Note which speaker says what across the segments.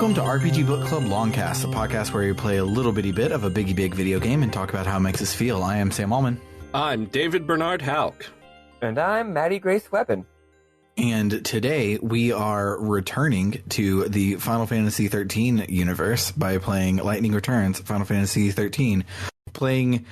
Speaker 1: Welcome to RPG Book Club LongCast, a podcast where we play a little bitty bit of a biggie big video game and talk about how it makes us feel. I am Sam Allman.
Speaker 2: I'm David Bernard Hauk.
Speaker 3: And I'm Maddie Grace Weapon.
Speaker 1: And today we are returning to the Final Fantasy XIII universe by playing Lightning Returns, Final Fantasy XIII. Playing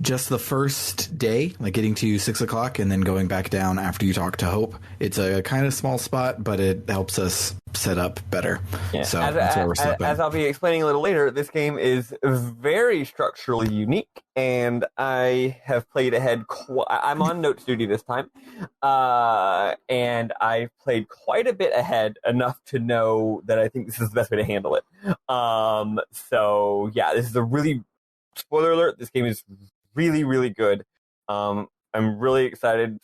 Speaker 1: just the first day, like getting to 6 o'clock and then going back down after you talk to Hope. It's a kind of small spot, but it helps us set up better. Yeah. So that's where we're stopping.
Speaker 3: As I'll be explaining a little later, this game is very structurally unique, and I have played ahead. I'm on notes duty this time, and I've played quite a bit ahead, enough to know that I think this is the best way to handle it. So yeah, this is a really, spoiler alert, this game is really, really good. I'm really excited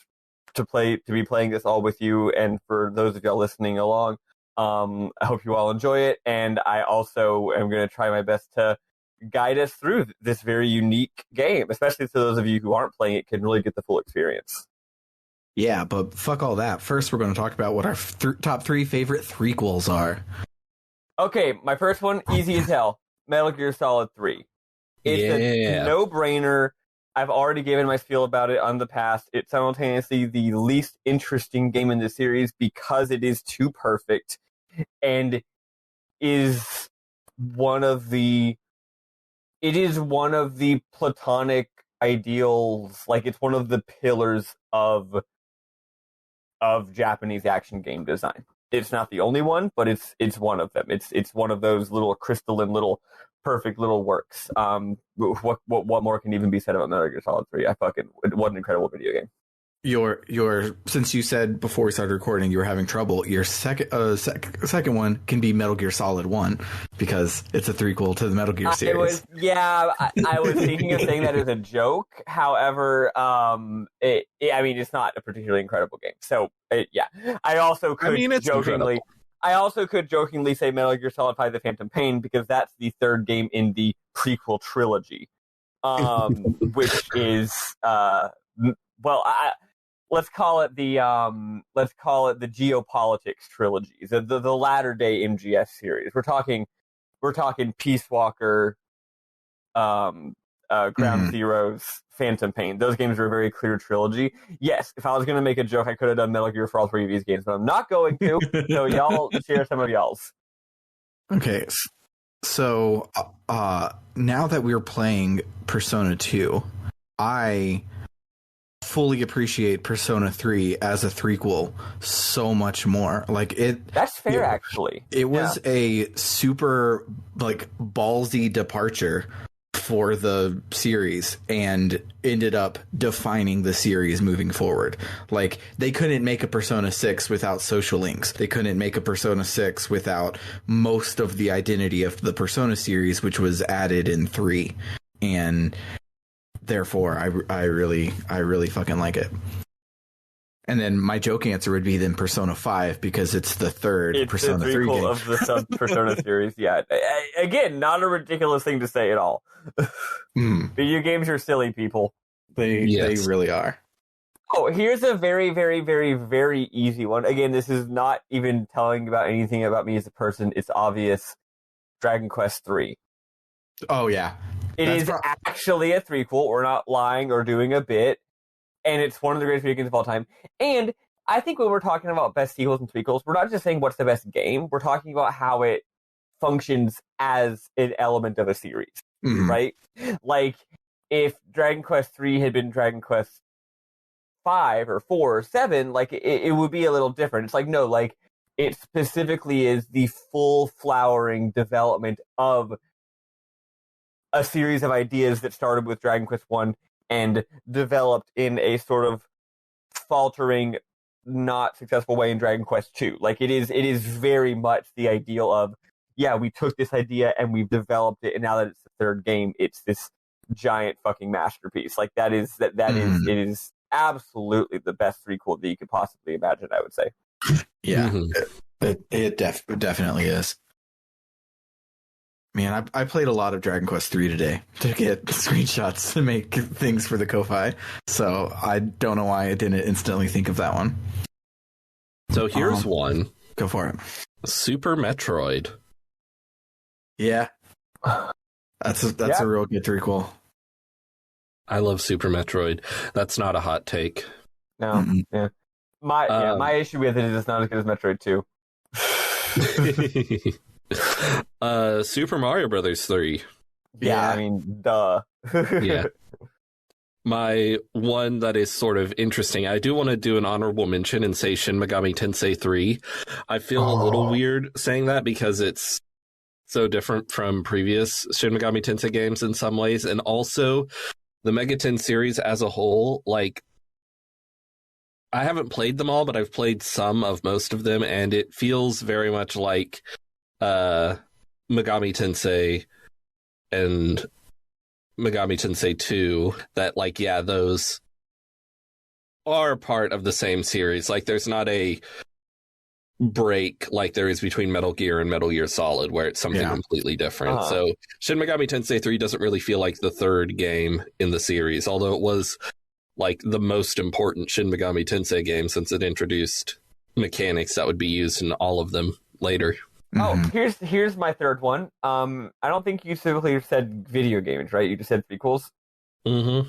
Speaker 3: to be playing this all with you, and for those of y'all listening along, I hope you all enjoy it, and I also am going to try my best to guide us through this very unique game, especially to those of you who aren't playing it can really get the full experience.
Speaker 1: Yeah, but fuck all that. First, we're going to talk about what our top three favorite threequels are.
Speaker 3: Okay, my first one, easy as hell, Metal Gear Solid 3. It's a no-brainer. I've already given my spiel about it on the past. It's simultaneously the least interesting game in the series because it is too perfect and is one of the platonic ideals. Like, it's one of the pillars of Japanese action game design. It's not the only one, but it's one of them. It's one of those little crystalline, little perfect little works. What more can even be said about Metal Gear Solid 3? What an incredible video game.
Speaker 1: Your since you said before we started recording you were having trouble, your second one can be Metal Gear Solid 1 because it's a threequel to the Metal Gear series.
Speaker 3: I was thinking of saying that as a joke. However, it's not a particularly incredible game. So I also could jokingly say Metal Gear Solid 5: The Phantom Pain because that's the third game in the prequel trilogy, which is let's call it the geopolitics trilogy, the latter day MGS series. We're talking Peace Walker, Ground Zeroes, Phantom Pain. Those games are a very clear trilogy. Yes, if I was going to make a joke, I could have done Metal Gear for all three of these games, but I'm not going to. So y'all share some of y'all's.
Speaker 1: Okay, so now that we're playing Persona 2, I fully appreciate Persona 3 as a threequel so much more. Like
Speaker 3: that's fair, actually.
Speaker 1: It was a super ballsy departure for the series and ended up defining the series moving forward. Like, they couldn't make a Persona 6 without social links. They couldn't make a Persona 6 without most of the identity of the Persona series, which was added in 3. And therefore, I really fucking like it. And then my joke answer would be then Persona 5 because it's the third Persona 3 game
Speaker 3: of the sub-Persona series. Yeah, again, not a ridiculous thing to say at all. Video games are silly, people.
Speaker 1: They really are.
Speaker 3: Oh, here's a very, very, very, very easy one. Again, this is not even telling about anything about me as a person. It's obvious. Dragon Quest 3.
Speaker 1: Oh, yeah.
Speaker 3: It is actually a threequel. We're not lying or doing a bit. And it's one of the greatest video games of all time. And I think when we're talking about best sequels and threequels, we're not just saying what's the best game. We're talking about how it functions as an element of a series, right? Like, if Dragon Quest 3 had been Dragon Quest 5 or 4 or 7, like, it would be a little different. It's like, no, like, it specifically is the full flowering development of a series of ideas that started with Dragon Quest 1 and developed in a sort of faltering, not successful way in Dragon Quest 2. Like, it is very much the ideal of, we took this idea and we've developed it, and now that it's the third game, it's this giant fucking masterpiece. Like, it is absolutely the best threequel that you could possibly imagine, I would say.
Speaker 1: Yeah, it definitely is. Man, I played a lot of Dragon Quest 3 today to get screenshots to make things for the Ko-Fi, so I don't know why I didn't instantly think of that one.
Speaker 2: So here's one.
Speaker 1: Go for it.
Speaker 2: Super Metroid.
Speaker 1: Yeah. That's a real good threequel.
Speaker 2: I love Super Metroid. That's not a hot take.
Speaker 3: No, yeah. My issue with it is it's not as good as Metroid 2.
Speaker 2: Super Mario Brothers 3.
Speaker 3: Yeah, I mean, duh.
Speaker 2: Yeah. My one that is sort of interesting, I do want to do an honorable mention and say Shin Megami Tensei 3. I feel a little weird saying that because it's so different from previous Shin Megami Tensei games in some ways, and also the Megaten series as a whole, like, I haven't played them all, but I've played some of most of them, and it feels very much like Megami Tensei and Megami Tensei 2, that, like, yeah, those are part of the same series. Like, there's not a break like there is between Metal Gear and Metal Gear Solid, where it's something completely different. So Shin Megami Tensei 3 doesn't really feel like the third game in the series, although it was like the most important Shin Megami Tensei game since it introduced mechanics that would be used in all of them later.
Speaker 3: Oh, here's my third one. I don't think you specifically said video games, right? You just said prequels.
Speaker 2: Mm-hmm.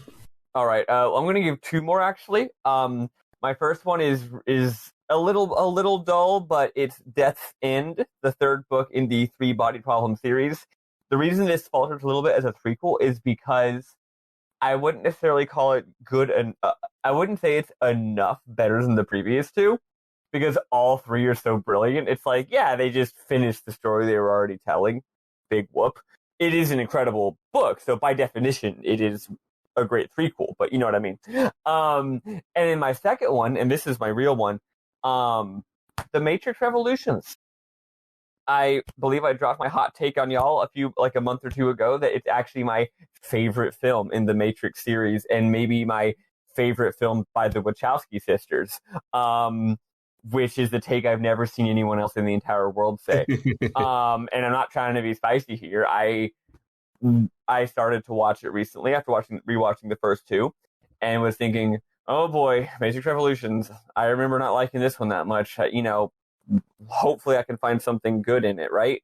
Speaker 3: All right. I'm going to give two more actually. My first one is a little dull, but it's Death's End, the third book in the Three Body Problem series. The reason this falters a little bit as a prequel is because I wouldn't necessarily call it good, and I wouldn't say it's enough better than the previous two, because all three are so brilliant. It's like, yeah, they just finished the story they were already telling. Big whoop. It is an incredible book, so by definition, it is a great prequel, but you know what I mean. And in my second one, and this is my real one, The Matrix Revolutions. I believe I dropped my hot take on y'all a month or two ago that it's actually my favorite film in the Matrix series, and maybe my favorite film by the Wachowski sisters. Which is the take I've never seen anyone else in the entire world say. And I'm not trying to be spicy here. I started to watch it recently after rewatching the first two, and was thinking, oh boy, Matrix Revolutions. I remember not liking this one that much. Hopefully I can find something good in it, right?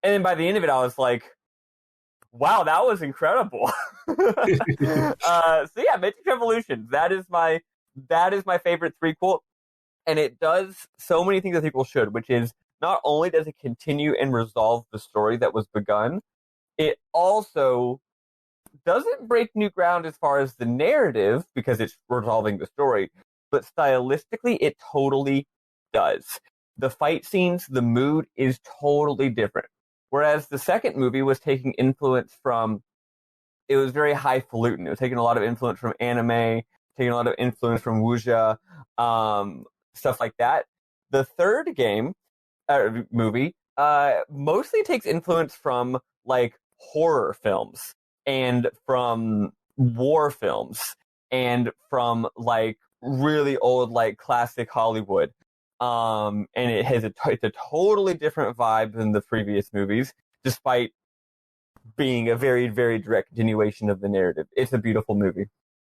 Speaker 3: And then by the end of it, I was like, wow, that was incredible. So yeah, Matrix Revolutions. That is my favorite prequel. And it does so many things that people should, which is not only does it continue and resolve the story that was begun, it also doesn't break new ground as far as the narrative, because it's resolving the story, but stylistically, it totally does. The fight scenes, the mood is totally different. Whereas the second movie was taking influence from, it was very highfalutin. It was taking a lot of influence from anime, taking a lot of influence from wuxia, stuff like that. The third movie mostly takes influence from like horror films and from war films and from like really old like classic Hollywood. And it has it's a totally different vibe than the previous movies, despite being a very, very direct continuation of the narrative. It's a beautiful movie.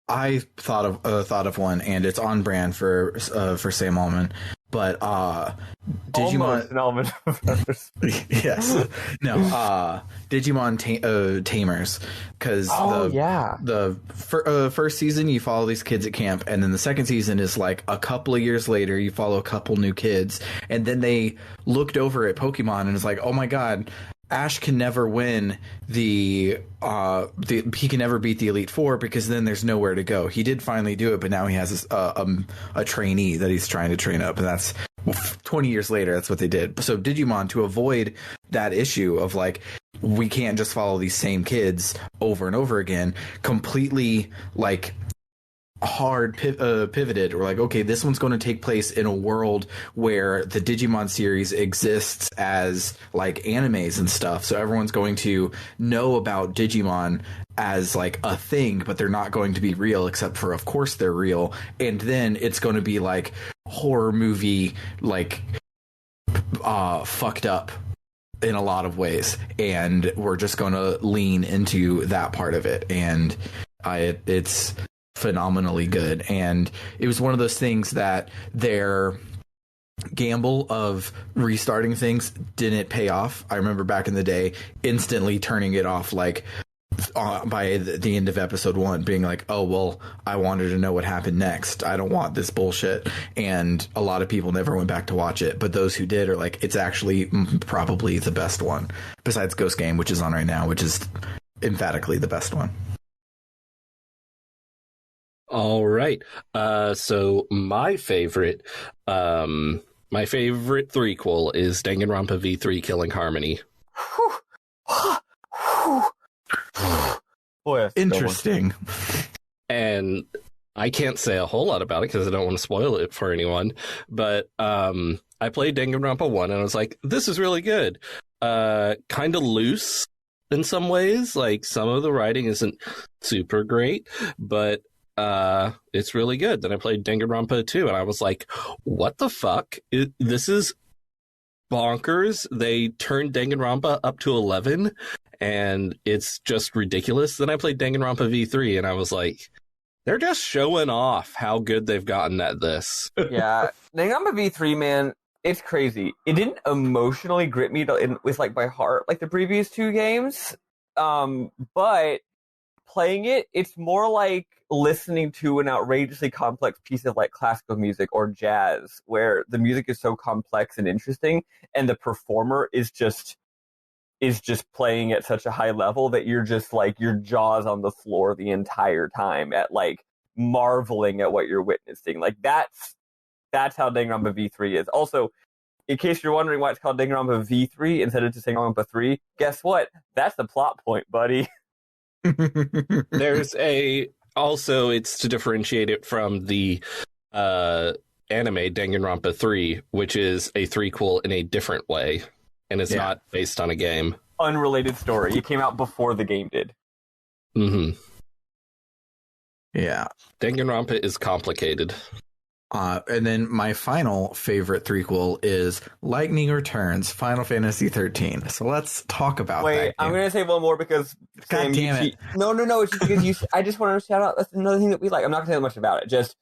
Speaker 1: I thought of one, and it's on brand for Sam Allman, but Digimon.
Speaker 3: Almost an Allman Brothers.
Speaker 1: Yes, no, Digimon Tamers, because the first season you follow these kids at camp, and then the second season is like a couple of years later you follow a couple new kids, and then they looked over at Pokemon and it's like, oh my god, Ash can never win he can never beat the Elite Four, because then there's nowhere to go. He did finally do it, but now he has a trainee that he's trying to train up, and that's 20 years later. That's what they did. So Digimon, to avoid that issue of like, we can't just follow these same kids over and over again, completely like hard pivoted. We're like, okay, this one's going to take place in a world where the Digimon series exists as like animes and stuff, so everyone's going to know about Digimon as like a thing, but they're not going to be real, except for of course they're real. And then it's going to be like horror movie, like fucked up in a lot of ways, and we're just going to lean into that part of it. And it's phenomenally good. And it was one of those things that their gamble of restarting things didn't pay off. I remember back in the day instantly turning it off like by the end of episode 1 being like, oh well, I wanted to know what happened next, I don't want this bullshit. And a lot of people never went back to watch it, but those who did are like, it's actually probably the best one besides Ghost Game, which is on right now, which is emphatically the best one.
Speaker 2: All right. So my favorite threequel is Danganronpa V3 Killing Harmony.
Speaker 3: Boy,
Speaker 1: interesting.
Speaker 2: And I can't say a whole lot about it because I don't want to spoil it for anyone. But I played Danganronpa 1 and I was like, this is really good. Kind of loose in some ways. Like, some of the writing isn't super great, but it's really good. Then I played Danganronpa 2 and I was like, what the fuck? This is bonkers. They turned Danganronpa up to 11 and it's just ridiculous. Then I played Danganronpa V3 and I was like, they're just showing off how good they've gotten at this.
Speaker 3: Yeah, Danganronpa V3, man, it's crazy. It didn't emotionally grip me with like my heart like the previous 2 games, but playing it, it's more like listening to an outrageously complex piece of like classical music or jazz, where the music is so complex and interesting, and the performer is just playing at such a high level that you're just like, your jaw's on the floor the entire time at like marveling at what you're witnessing. Like that's how Danganronpa V3 is. Also, in case you're wondering why it's called Danganronpa V3 instead of just Danganronpa 3, guess what? That's the plot point, buddy.
Speaker 2: There's also, it's to differentiate it from the anime Danganronpa 3, which is a threequel in a different way, and it's not based on a game.
Speaker 3: Unrelated story. It came out before the game did.
Speaker 2: Mm-hmm.
Speaker 1: Yeah.
Speaker 2: Danganronpa is complicated.
Speaker 1: And then my final favorite threequel is Lightning Returns, Final Fantasy XIII. So let's talk about that.
Speaker 3: Wait, I'm going to say one more because...
Speaker 1: God damn it.
Speaker 3: No, it's just because I just want to shout out, that's another thing that we like. I'm not going to say much about it. Just,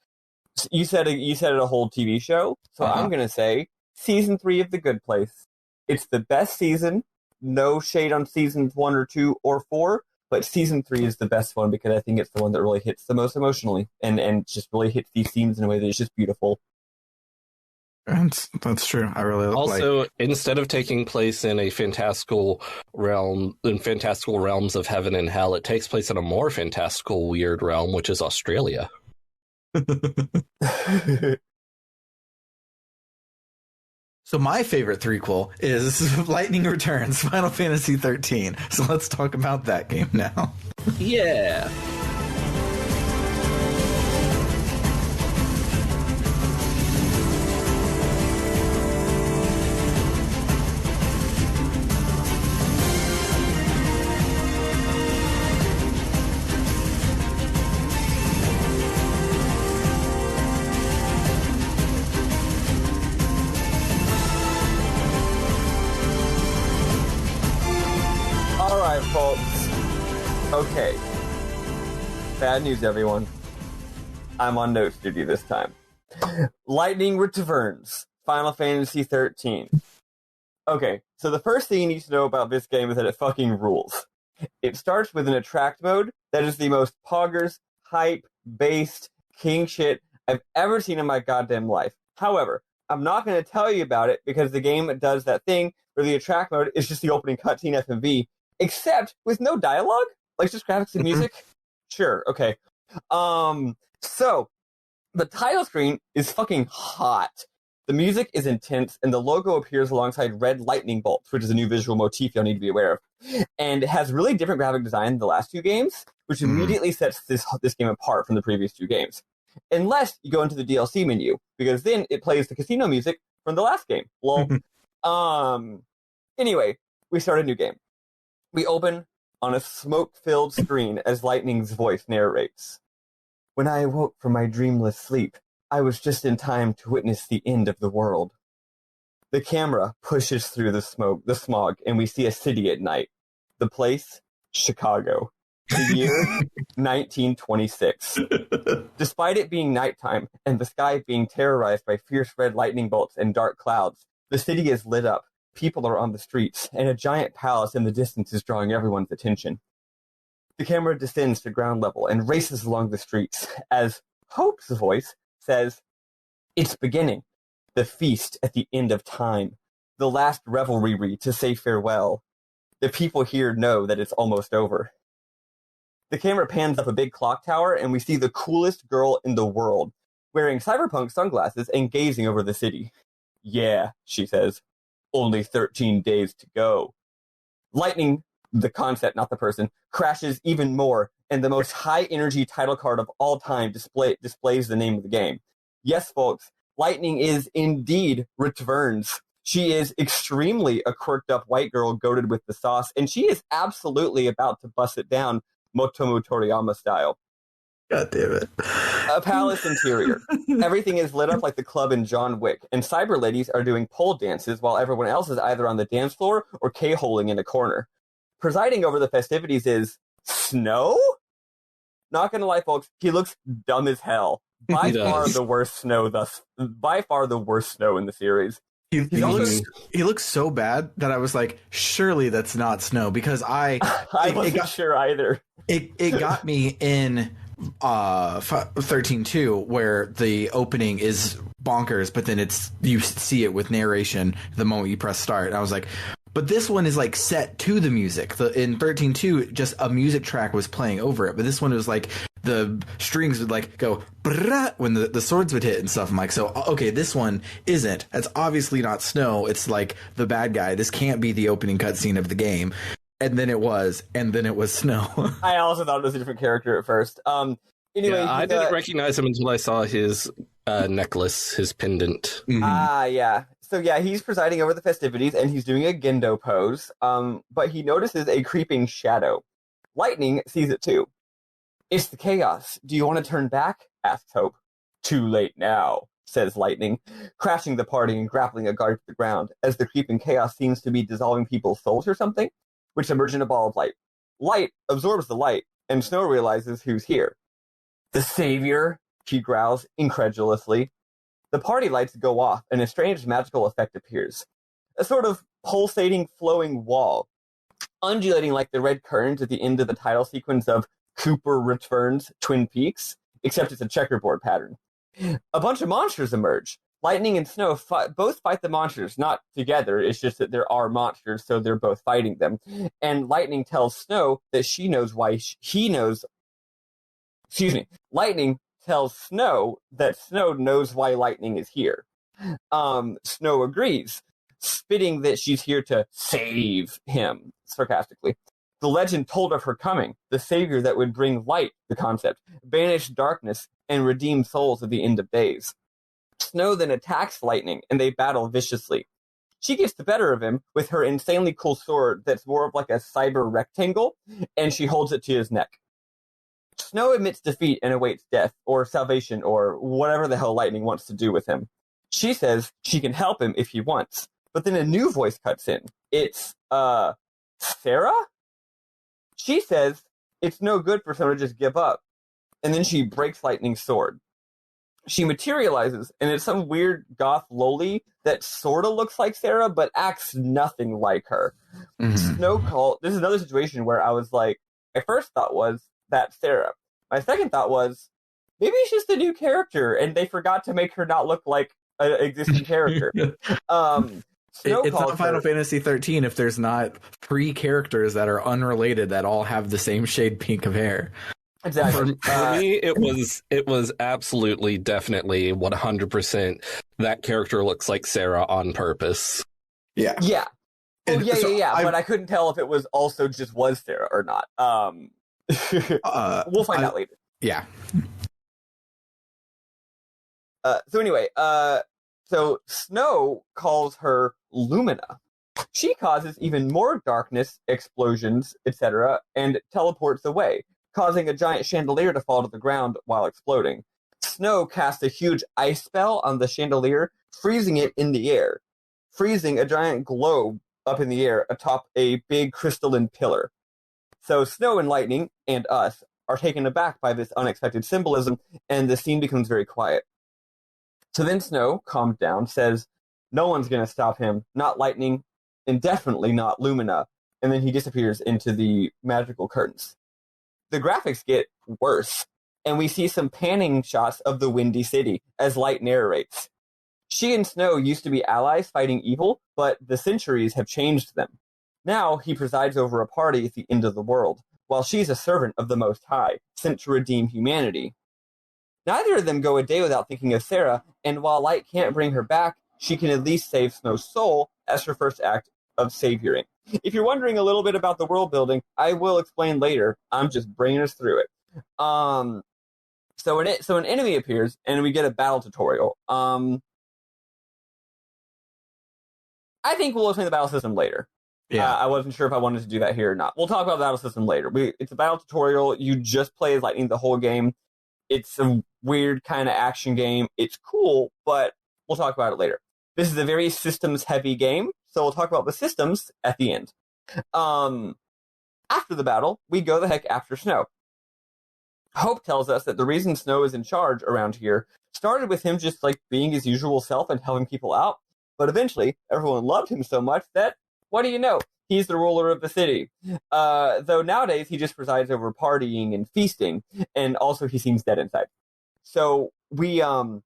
Speaker 3: you said a whole TV show, so I'm going to say Season 3 of The Good Place. It's the best season. No shade on Seasons 1 or 2 or 4, but Season 3 is the best one because I think it's the one that really hits the most emotionally and just really hits these themes in a way that is just beautiful.
Speaker 1: That's true. I really
Speaker 2: also, instead of taking place in a fantastical realm, in fantastical realms of heaven and hell, it takes place in a more fantastical, weird realm, which is Australia.
Speaker 1: So my favorite threequel is Lightning Returns, Final Fantasy XIII. So let's talk about that game now.
Speaker 2: Yeah.
Speaker 3: Okay. Bad news, everyone. I'm on Notes duty this time. Lightning Returns, Final Fantasy XIII. Okay, so the first thing you need to know about this game is that it fucking rules. It starts with an attract mode that is the most poggers, hype-based king shit I've ever seen in my goddamn life. However, I'm not going to tell you about it because the game does that thing where the attract mode is just the opening cutscene FMV, except with no dialogue. Like, just graphics and music? Sure, okay. So, the title screen is fucking hot. The music is intense, and the logo appears alongside red lightning bolts, which is a new visual motif y'all need to be aware of. And it has really different graphic design than the last 2 games, which immediately sets this game apart from the previous 2 games. Unless you go into the DLC menu, because then it plays the casino music from the last game. Lol. Anyway, we start a new game. We open on a smoke-filled screen as Lightning's voice narrates. When I awoke from my dreamless sleep, I was just in time to witness the end of the world. The camera pushes through the smog, and we see a city at night. The place? Chicago. The year 1926. Despite it being nighttime and the sky being terrorized by fierce red lightning bolts and dark clouds, the city is lit up, people are on the streets, and a giant palace in the distance is drawing everyone's attention. The camera descends to ground level and races along the streets as Hope's voice says, "It's beginning. The feast at the end of time. The last revelry to say farewell. The people here know that it's almost over." The camera pans up a big clock tower and we see the coolest girl in the world, wearing cyberpunk sunglasses and gazing over the city. "Yeah," she says. "Only 13 days to go." Lightning, the concept, not the person, crashes even more, and the most high-energy title card of all time displays the name of the game. Yes, folks, Lightning is indeed returns. She is extremely a quirked-up white girl goated with the sauce, and she is absolutely about to bust it down Motomu Toriyama style.
Speaker 1: God damn it.
Speaker 3: A palace interior. Everything is lit up like the club in John Wick, and cyber ladies are doing pole dances while everyone else is either on the dance floor or K-holing in a corner. Presiding over the festivities is Snow? Not gonna lie, folks, he looks dumb as hell. By far the worst Snow in the series.
Speaker 1: He looks so bad that I was like, surely that's not Snow, because I
Speaker 3: wasn't sure either.
Speaker 1: It got me in 13-2, where the opening is bonkers, but then you see it with narration the moment you press start. And I was like, but this one is like set to the music. In 13-2, just a music track was playing over it, but this one was like the strings would like go when the swords would hit and stuff. I'm like, so okay, this one isn't. That's obviously not Snow. It's like the bad guy. This can't be the opening cutscene of the game. And then it was Snow.
Speaker 3: I also thought it was a different character at first. Anyway,
Speaker 2: yeah, I didn't recognize him until I saw his necklace, his pendant.
Speaker 3: Mm-hmm. Yeah. So yeah, he's presiding over the festivities and he's doing a Gendo pose. But he notices a creeping shadow. Lightning sees it too. "It's the chaos. Do you want to turn back?" asks Hope. "Too late now," says Lightning, crashing the party and grappling a guard to the ground as the creeping chaos seems to be dissolving people's souls or something, which emerge in a ball of light. Light absorbs the light, and Snow realizes who's here. "The savior," she growls incredulously. The party lights go off, and a strange magical effect appears. A sort of pulsating, flowing wall, undulating like the red curtains at the end of the title sequence of Cooper Returns Twin Peaks, except it's a checkerboard pattern. A bunch of monsters emerge. Lightning and Snow both fight the monsters, not together. It's just that there are monsters, so they're both fighting them. And Lightning tells Snow that she knows why Lightning tells Snow that Snow knows why Lightning is here. Snow agrees, spitting that she's here to save him, sarcastically. The legend told of her coming, the savior that would bring light, the concept, banish darkness, and redeem souls at the end of days. Snow then attacks Lightning, and they battle viciously. She gets the better of him with her insanely cool sword that's more of like a cyber rectangle, and she holds it to his neck. Snow admits defeat and awaits death, or salvation, or whatever the hell Lightning wants to do with him. She says she can help him if he wants, but then a new voice cuts in. It's, Sarah? She says it's no good for someone to just give up, and then she breaks Lightning's sword. She materializes, and it's some weird goth loli that sort of looks like Sarah, but acts nothing like her. Mm-hmm. This is another situation where I was like, my first thought was, that's Sarah. My second thought was, maybe it's just a new character, and they forgot to make her not look like an existing character.
Speaker 1: It's not Final Fantasy XIII if there's not 3 characters that are unrelated that all have the same shade pink of hair.
Speaker 3: Exactly.
Speaker 2: For me, it was absolutely, definitely, 100%. That character looks like Sarah on purpose.
Speaker 3: Yeah. Yeah. Oh, yeah. But I couldn't tell if it was also just was Sarah or not. We'll find out later.
Speaker 1: Yeah.
Speaker 3: So anyway, so Snow calls her Lumina. She causes even more darkness, explosions, etc., and teleports away, causing a giant chandelier to fall to the ground while exploding. Snow casts a huge ice spell on the chandelier, freezing it in the air, freezing a giant globe up in the air atop a big crystalline pillar. So Snow and Lightning, and us, are taken aback by this unexpected symbolism, and the scene becomes very quiet. So then Snow, calmed down, says, no one's going to stop him, not Lightning, and definitely not Lumina, and then he disappears into the magical curtains. The graphics get worse, and we see some panning shots of the Windy City as Light narrates. She and Snow used to be allies fighting evil, but the centuries have changed them. Now he presides over a party at the end of the world, while she's a servant of the Most High, sent to redeem humanity. Neither of them go a day without thinking of Sarah, and while Light can't bring her back, she can at least save Snow's soul as her first act of savioring. If you're wondering a little bit about the world building, I will explain later. I'm just bringing us through it. So an enemy appears, and we get a battle tutorial. I think we'll explain the battle system later.
Speaker 1: Yeah.
Speaker 3: I wasn't sure if I wanted to do that here or not. We'll talk about the battle system later. It's a battle tutorial. You just play as Lightning the whole game. It's a weird kind of action game. It's cool, but we'll talk about it later. This is a very systems-heavy game, so we'll talk about the systems at the end. After the battle, we go the heck after Snow. Hope tells us that the reason Snow is in charge around here started with him just like being his usual self and helping people out, but eventually everyone loved him so much that, what do you know, he's the ruler of the city. Though nowadays he just presides over partying and feasting, and also he seems dead inside. So we run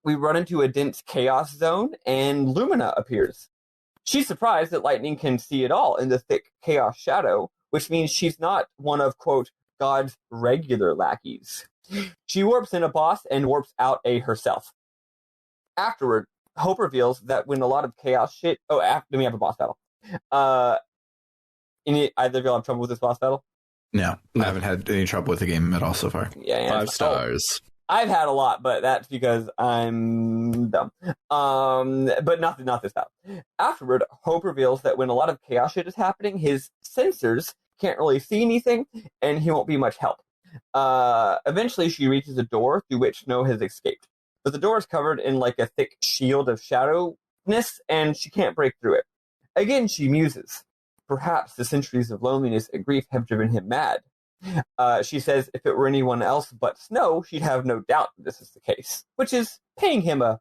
Speaker 3: into a dense chaos zone, and Lumina appears. She's surprised that Lightning can see it all in the thick chaos shadow, which means she's not one of, quote, God's regular lackeys. She warps in a boss and warps out a herself. Afterward, Hope reveals that when a lot of chaos shit... then we have a boss battle. Either of y'all have trouble with this boss battle?
Speaker 1: No, I haven't had any trouble with the game at all so far.
Speaker 3: Yeah,
Speaker 2: 5 stars.
Speaker 3: I've had a lot, but that's because I'm dumb. But not this battle. Afterward, Hope reveals that when a lot of chaos shit is happening, his sensors can't really see anything, and he won't be much help. Eventually, she reaches a door through which Snow has escaped. But the door is covered in like a thick shield of shadowness, and she can't break through it. Again, she muses. Perhaps the centuries of loneliness and grief have driven him mad. She says if it were anyone else but Snow, she'd have no doubt that this is the case, which is paying him a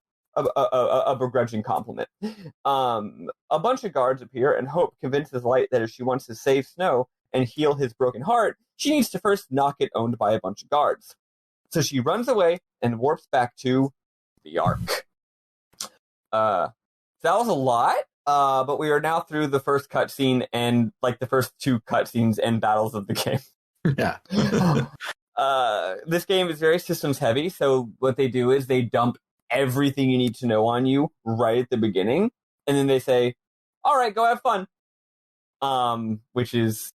Speaker 3: begrudging compliment. A bunch of guards appear, and Hope convinces Light that if she wants to save Snow and heal his broken heart, she needs to first knock it owned by a bunch of guards. So she runs away and warps back to the Ark. That was a lot. But we are now through the first cutscene and like the first 2 cutscenes and battles of the game.
Speaker 1: Yeah.
Speaker 3: This game is very systems heavy, so what they do is they dump everything you need to know on you right at the beginning, and then they say, all right, go have fun. Which is,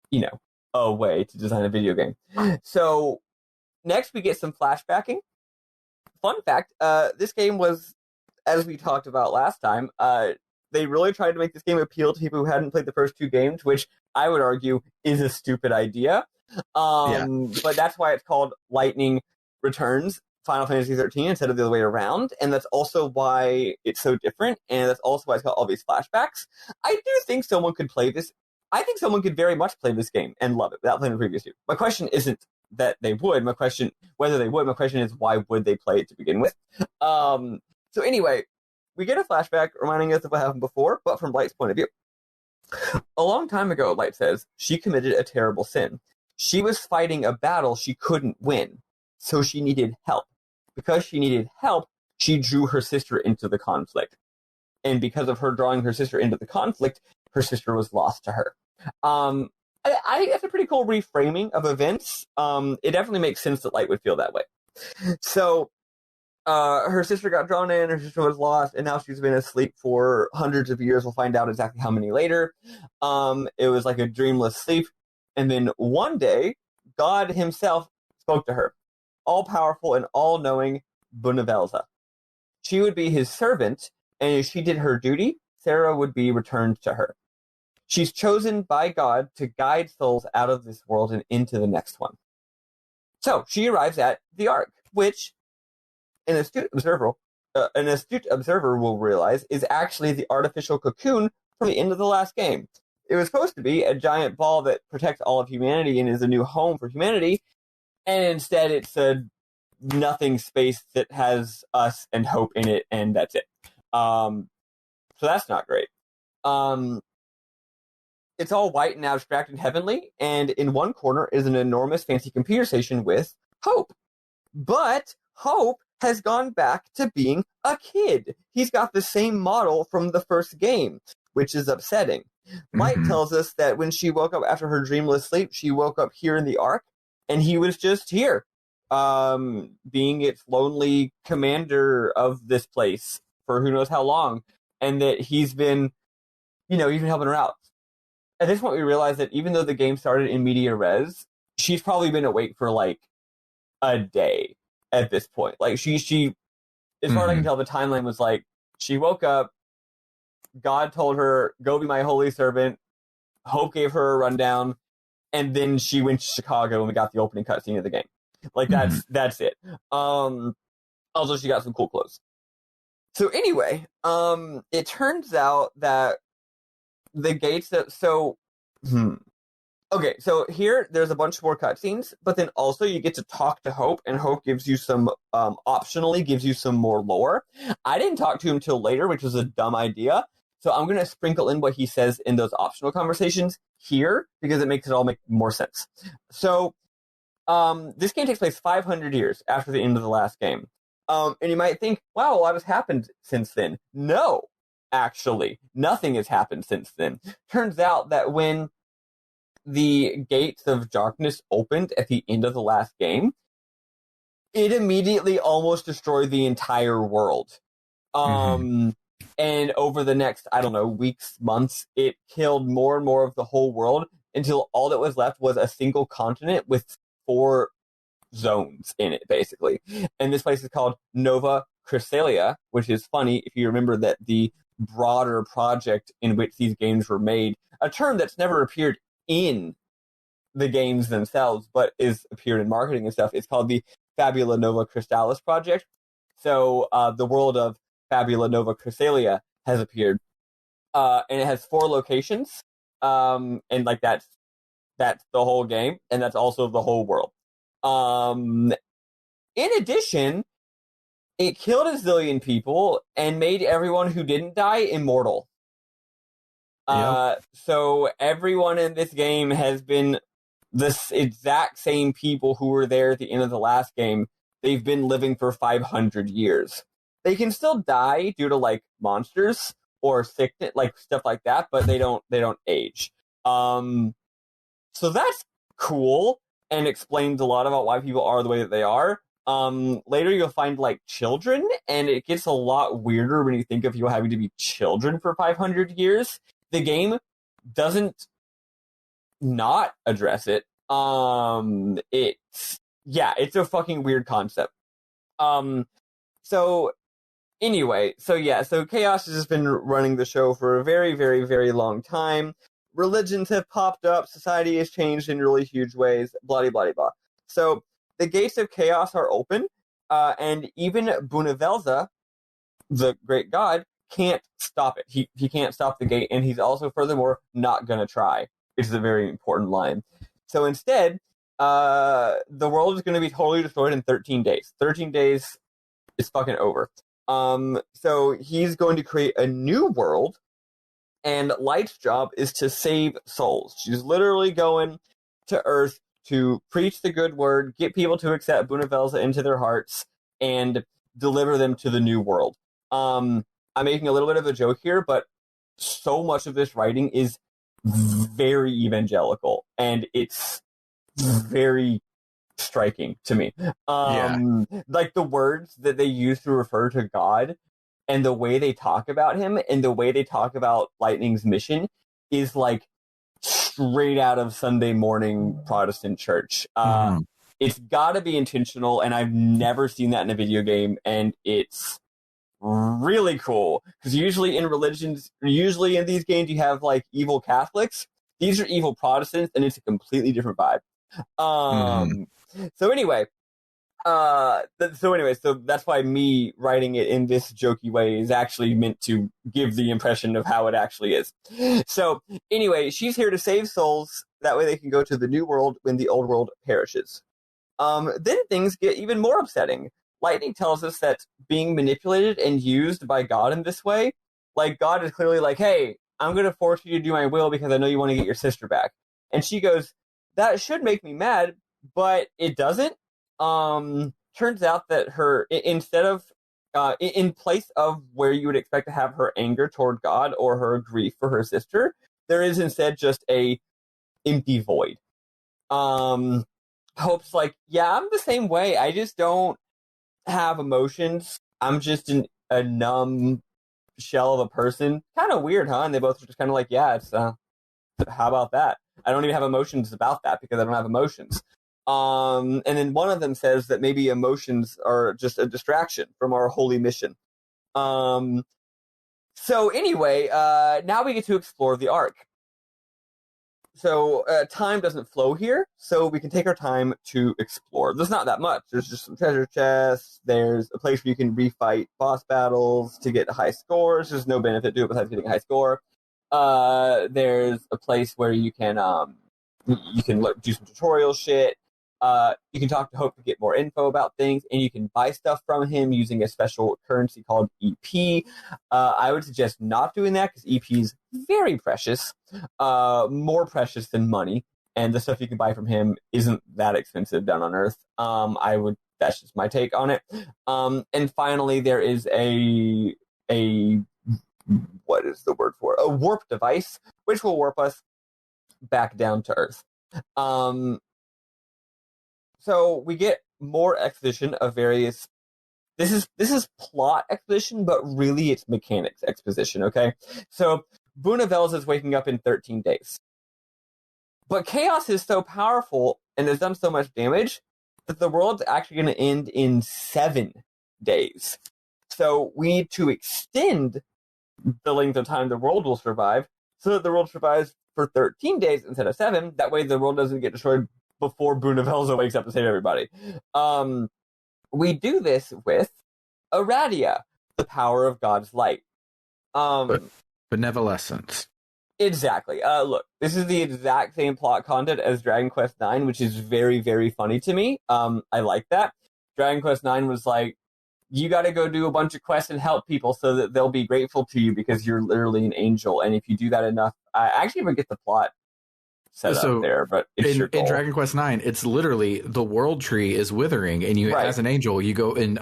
Speaker 3: a way to design a video game. So next we get some flashbacking. Fun fact, this game was, as we talked about last time, they really tried to make this game appeal to people who hadn't played the first 2 games, which I would argue is a stupid idea. But that's why it's called Lightning Returns Final Fantasy XIII instead of the other way around, and that's also why it's so different, and that's also why it's got all these flashbacks. I do think someone could play this. I think someone could very much play this game and love it without playing the previous 2. My question isn't that they would. My question, whether they would, my question is why would they play it to begin with? So anyway, we get a flashback reminding us of what happened before, but from Light's point of view. A long time ago, Light says, she committed a terrible sin. She was fighting a battle she couldn't win, so she needed help. Because she needed help, she drew her sister into the conflict. And because of her drawing her sister into the conflict, her sister was lost to her. I think that's a pretty cool reframing of events. It definitely makes sense that Light would feel that way. So, her sister got drawn in, her sister was lost, and now she's been asleep for hundreds of years. We'll find out exactly how many later. It was like a dreamless sleep. And then one day, God himself spoke to her, all-powerful and all-knowing Bunavelza. She would be his servant, and if she did her duty, Sarah would be returned to her. She's chosen by God to guide souls out of this world and into the next one. So she arrives at the Ark, which an astute observer will realize is actually the artificial cocoon from the end of the last game. It was supposed to be a giant ball that protects all of humanity and is a new home for humanity, and instead it's a nothing space that has us and hope in it, and that's it. So that's not great. It's all white and abstract and heavenly, and in one corner is an enormous fancy computer station with Hope. But Hope has gone back to being a kid. He's got the same model from the first game, which is upsetting. Light tells us that when she woke up after her dreamless sleep, she woke up here in the Ark, and he was just here, being its lonely commander of this place for who knows how long, and that he's been helping her out. At this point, we realize that even though the game started in media res, she's probably been awake for like a day at this point. Like she as far as I can tell, the timeline was like she woke up, God told her, "Go be my holy servant." Hope gave her a rundown, and then she went to Chicago and we got the opening cutscene of the game. Like that's it. Also, she got some cool clothes. So anyway, it turns out that the gates that okay, so here there's a bunch more cutscenes, but then also you get to talk to Hope, and Hope gives you some optionally gives you some more lore. I didn't talk to him till later, which was a dumb idea. So I'm gonna sprinkle in what he says in those optional conversations here because it makes it all make more sense. So this game takes place 500 years after the end of the last game. And you might think, wow, a lot has happened since then. No, actually, nothing has happened since then. Turns out that when the gates of darkness opened at the end of the last game, it immediately almost destroyed the entire world. And over the next, I don't know, weeks, months, it killed more and more of the whole world until all that was left was a single continent with 4 zones in it, basically. And this place is called Nova CASTulus, which is funny if you remember that the broader project in which these games were made, a term that's never appeared in the games themselves, but is appeared in marketing and stuff, it's called the FabuLONG Nova CASTulus project. So the world of FabuLONG Nova CASTulus has appeared. And it has 4 locations. And like that's the whole game, and that's also the whole world. In addition, it killed a zillion people and made everyone who didn't die immortal. So everyone in this game has been the exact same people who were there at the end of the last game. They've been living for 500 years. They can still die due to like monsters or sickness, like stuff like that, but they don't age. So that's cool and explains a lot about why people are the way that they are. Later you'll find like children, and it gets a lot weirder when you think of people having to be children for 500 years. The game doesn't not address it. It's a fucking weird concept. So Chaos has just been running the show for a very, very, very long time. Religions have popped up, society has changed in really huge ways, blah, blah, blah. So the gates of chaos are open, and even Bunavelza, the great god, can't stop it. He can't stop the gate, and he's also, furthermore, not going to try, which is a very important line. So instead, the world is going to be totally destroyed in 13 days. 13 days is fucking over. So he's going to create a new world, and Light's job is to save souls. She's literally going to Earth to preach the good word, get people to accept Bunavelza into their hearts, and deliver them to the new world. I'm making a little bit of a joke here, but so much of this writing is very evangelical, and it's very striking to me. Like the words that they use to refer to God and the way they talk about him and the way they talk about Lightning's mission is like straight out of Sunday morning Protestant church. It's got to be intentional, and I've never seen that in a video game, and it's really cool, because usually in these games you have like evil Catholics. These are evil Protestants, and it's a completely different vibe. So anyway, So that's why me writing it in this jokey way is actually meant to give the impression of how it actually is. So anyway, she's here to save souls. That way they can go to the new world when the old world perishes. Then things get even more upsetting. Lightning tells us that being manipulated and used by God in this way, like God is clearly like, hey, I'm going to force you to do my will because I know you want to get your sister back. And she goes, that should make me mad, but it doesn't. Turns out that in place of where you would expect to have her anger toward God or her grief for her sister, there is instead just a empty void. Hope's like, yeah, I'm the same way. I just don't have emotions. I'm just a numb shell of a person. Kind of weird, huh? And they both are just kind of like, yeah, it's how about that? I don't even have emotions about that because I don't have emotions. And then one of them says that maybe emotions are just a distraction from our holy mission. So anyway, now we get to explore the Ark. So time doesn't flow here, so we can take our time to explore. There's not that much. There's just some treasure chests. There's a place where you can refight boss battles to get high scores. There's no benefit to it besides getting a high score. There's a place where you can do some tutorial shit. You can talk to Hope to get more info about things, and you can buy stuff from him using a special currency called EP. I would suggest not doing that because EP is very precious, more precious than money, and the stuff you can buy from him isn't that expensive down on Earth. That's just my take on it. And finally, there is a what is the word for it? A warp device, which will warp us back down to Earth. So we get more exposition of various. This is plot exposition, but really it's mechanics exposition. Okay, so Bunavels is waking up in 13 days, but Chaos is so powerful and has done so much damage that the world's actually going to end in 7 days. So we need to extend the length of time the world will survive, so that the world survives for 13 days instead of 7. That way the world doesn't get destroyed before Bunavelza wakes up to save everybody. We do this with Aradia, the power of God's light.
Speaker 1: Benevolescence.
Speaker 3: Exactly. Look, this is the exact same plot content as Dragon Quest IX, which is very, very funny to me. I like that. Dragon Quest IX was like, you got to go do a bunch of quests and help people so that they'll be grateful to you because you're literally an angel. And if you do that enough, I actually forget the plot set up there, but it's
Speaker 1: in Dragon Quest IX, it's literally the world tree is withering, and you, as an angel, you go and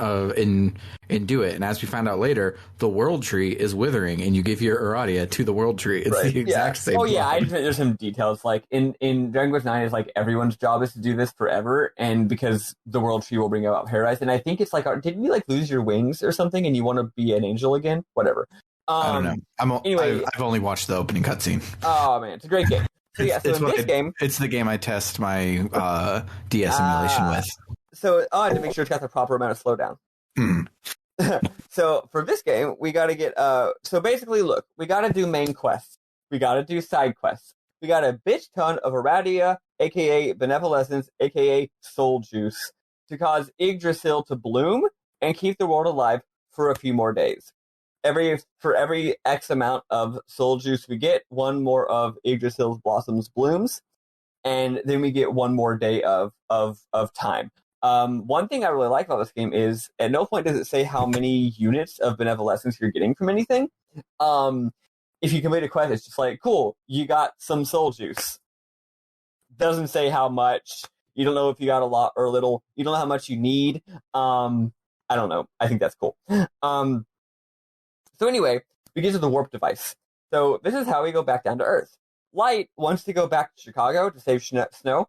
Speaker 1: do it. And as we found out later, the world tree is withering, and you give your Aradia to the world tree. It's the exact same.
Speaker 3: Oh yeah, there's some details. Like in Dragon Quest IX, is like everyone's job is to do this forever, and because the world tree will bring about paradise. And I think it's like, didn't you like lose your wings or something, and you want to be an angel again? Whatever.
Speaker 1: I don't know. Anyway, I've only watched the opening cutscene.
Speaker 3: Oh man, it's a great game. So yeah, so in this game...
Speaker 1: It's the game I test my DS emulation with.
Speaker 3: So to make sure it's got the proper amount of slowdown. So for this game, we got to get... so basically, look, we got to do main quests. We got to do side quests. We got a bitch ton of Aradia, a.k.a. Benevolescence, a.k.a. Soul Juice, to cause Yggdrasil to bloom and keep the world alive for a few more days. For every X amount of soul juice we get, one more of Yggdrasil's blossoms blooms, and then we get one more day of time. One thing I really like about this game is at no point does it say how many units of benevolescence you're getting from anything. If you complete a quest, it's just like, cool, you got some soul juice. Doesn't say how much. You don't know if you got a lot or a little. You don't know how much you need. I don't know. I think that's cool. So anyway, we get to the warp device. So this is how we go back down to Earth. Light wants to go back to Chicago to save Snow,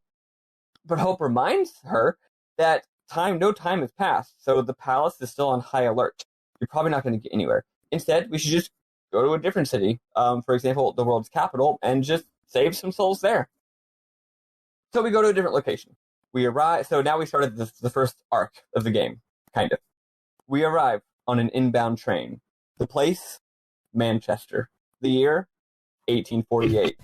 Speaker 3: but Hope reminds her that no time has passed, so the palace is still on high alert. You're probably not going to get anywhere. Instead, we should just go to a different city, for example, the world's capital, and just save some souls there. So we go to a different location. We arrive. So now we started the first arc of the game, kind of. We arrive on an inbound train. The place, Manchester. The year, 1848.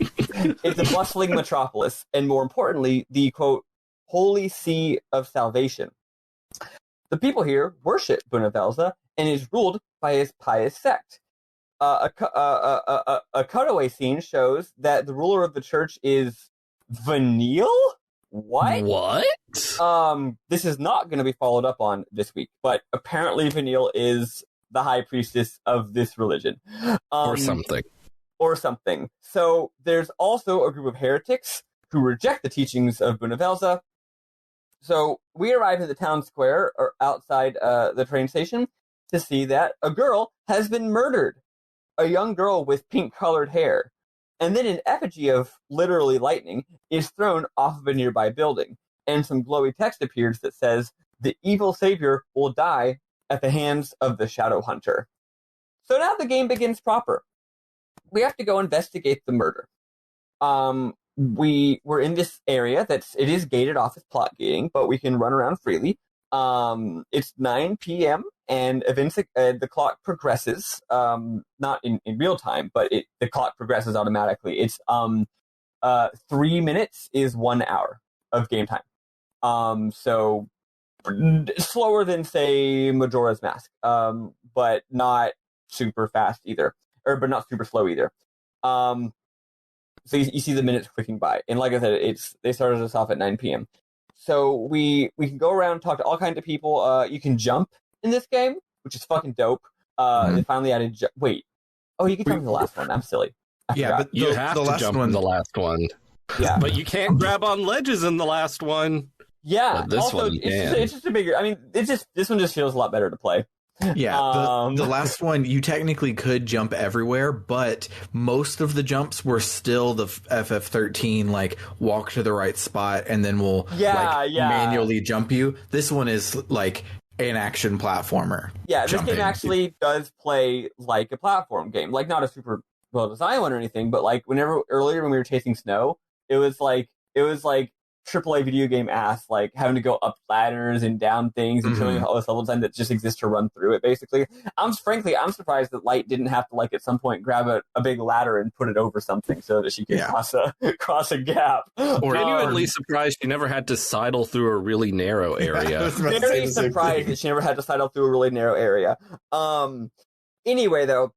Speaker 3: It's a bustling metropolis, and more importantly, the, quote, holy see of salvation. The people here worship Bunavelza and is ruled by his pious sect. A cutaway scene shows that the ruler of the church is Vanille? What? This is not going to be followed up on this week, but apparently Vanille is the high priestess of this religion.
Speaker 2: Or something.
Speaker 3: So there's also a group of heretics who reject the teachings of Bunavelza. So we arrive at the town square or outside the train station to see that a girl has been murdered. A young girl with pink-colored hair. And then an effigy of literally lightning is thrown off of a nearby building. And some glowy text appears that says, the evil savior will die at the hands of the Shadow Hunter. So now the game begins proper. We have to go investigate the murder. We were in this area it is gated off as plot gating, but we can run around freely. It's 9 p.m. and events the clock progresses. Not in real time, but the clock progresses automatically. It's 3 minutes is 1 hour of game time. So slower than say Majora's Mask, but not super fast either, but not super slow either. So you see the minutes clicking by, and like I said, they started us off at 9 p.m. So we can go around and talk to all kinds of people. You can jump in this game, which is fucking dope. They finally added wait. Oh, you can jump in the last one. I'm silly. I forgot.
Speaker 2: But you have to jump in the last one.
Speaker 3: Yeah,
Speaker 2: but you can't grab on ledges in the last one.
Speaker 3: Yeah,
Speaker 2: but this
Speaker 3: also,
Speaker 2: one can.
Speaker 3: It's just a bigger. I mean, this one just feels a lot better to play.
Speaker 1: Yeah, the last one, you technically could jump everywhere, but most of the jumps were still the FF13, like, walk to the right spot, and then we'll manually jump you. This one is, like, an action platformer.
Speaker 3: Yeah, this game actually does play like a platform game. Like, not a super well-designed one or anything, but, like, earlier when we were chasing snow, it was like AAA video game ass, like having to go up ladders and down things and killing all this level design that just exists to run through it, basically. I'm surprised that Light didn't have to, like, at some point grab a big ladder and put it over something so that she could cross a gap.
Speaker 2: Or genuinely surprised she never had to sidle through a really narrow area.
Speaker 3: Very surprised that she never had to sidle through a really narrow area. Anyway, though,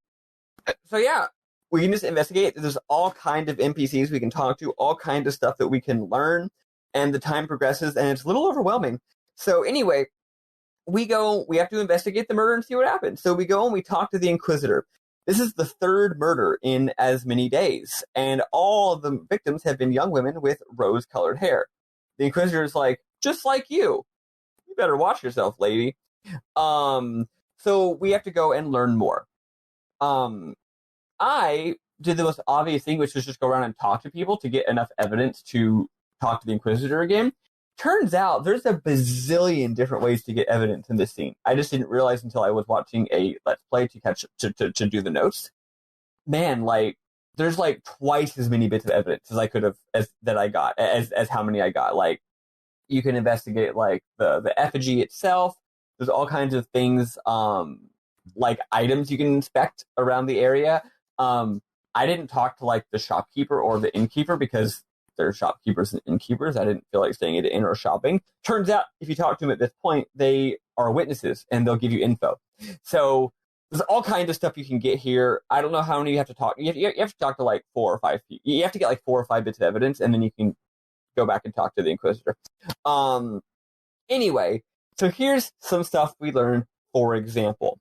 Speaker 3: so yeah, we can just investigate. There's all kind of NPCs we can talk to, all kind of stuff that we can learn. And the time progresses, and it's a little overwhelming. So anyway, we have to investigate the murder and see what happens. So we go and we talk to the Inquisitor. This is the third murder in as many days, and all of the victims have been young women with rose-colored hair. The Inquisitor is like, just like you. You better watch yourself, lady. So we have to go and learn more. I did the most obvious thing, which was just go around and talk to people to get enough evidence to talk to the Inquisitor again. Turns out there's a bazillion different ways to get evidence in this scene. I just didn't realize until I was watching a Let's Play to do the notes. Man, like, there's like twice as many bits of evidence as I could have as how many I got. Like, you can investigate like the effigy itself. There's all kinds of things, like items you can inspect around the area. I didn't talk to like the shopkeeper or the innkeeper because they're shopkeepers and innkeepers. I didn't feel like staying at an inn or shopping. Turns out, if you talk to them at this point, they are witnesses and they'll give you info. So there's all kinds of stuff you can get here. I don't know how many you have to talk. You have to talk to like 4 or 5 people. You have to get like 4 or 5 bits of evidence, and then you can go back and talk to the Inquisitor. Anyway, so here's some stuff we learned. For example,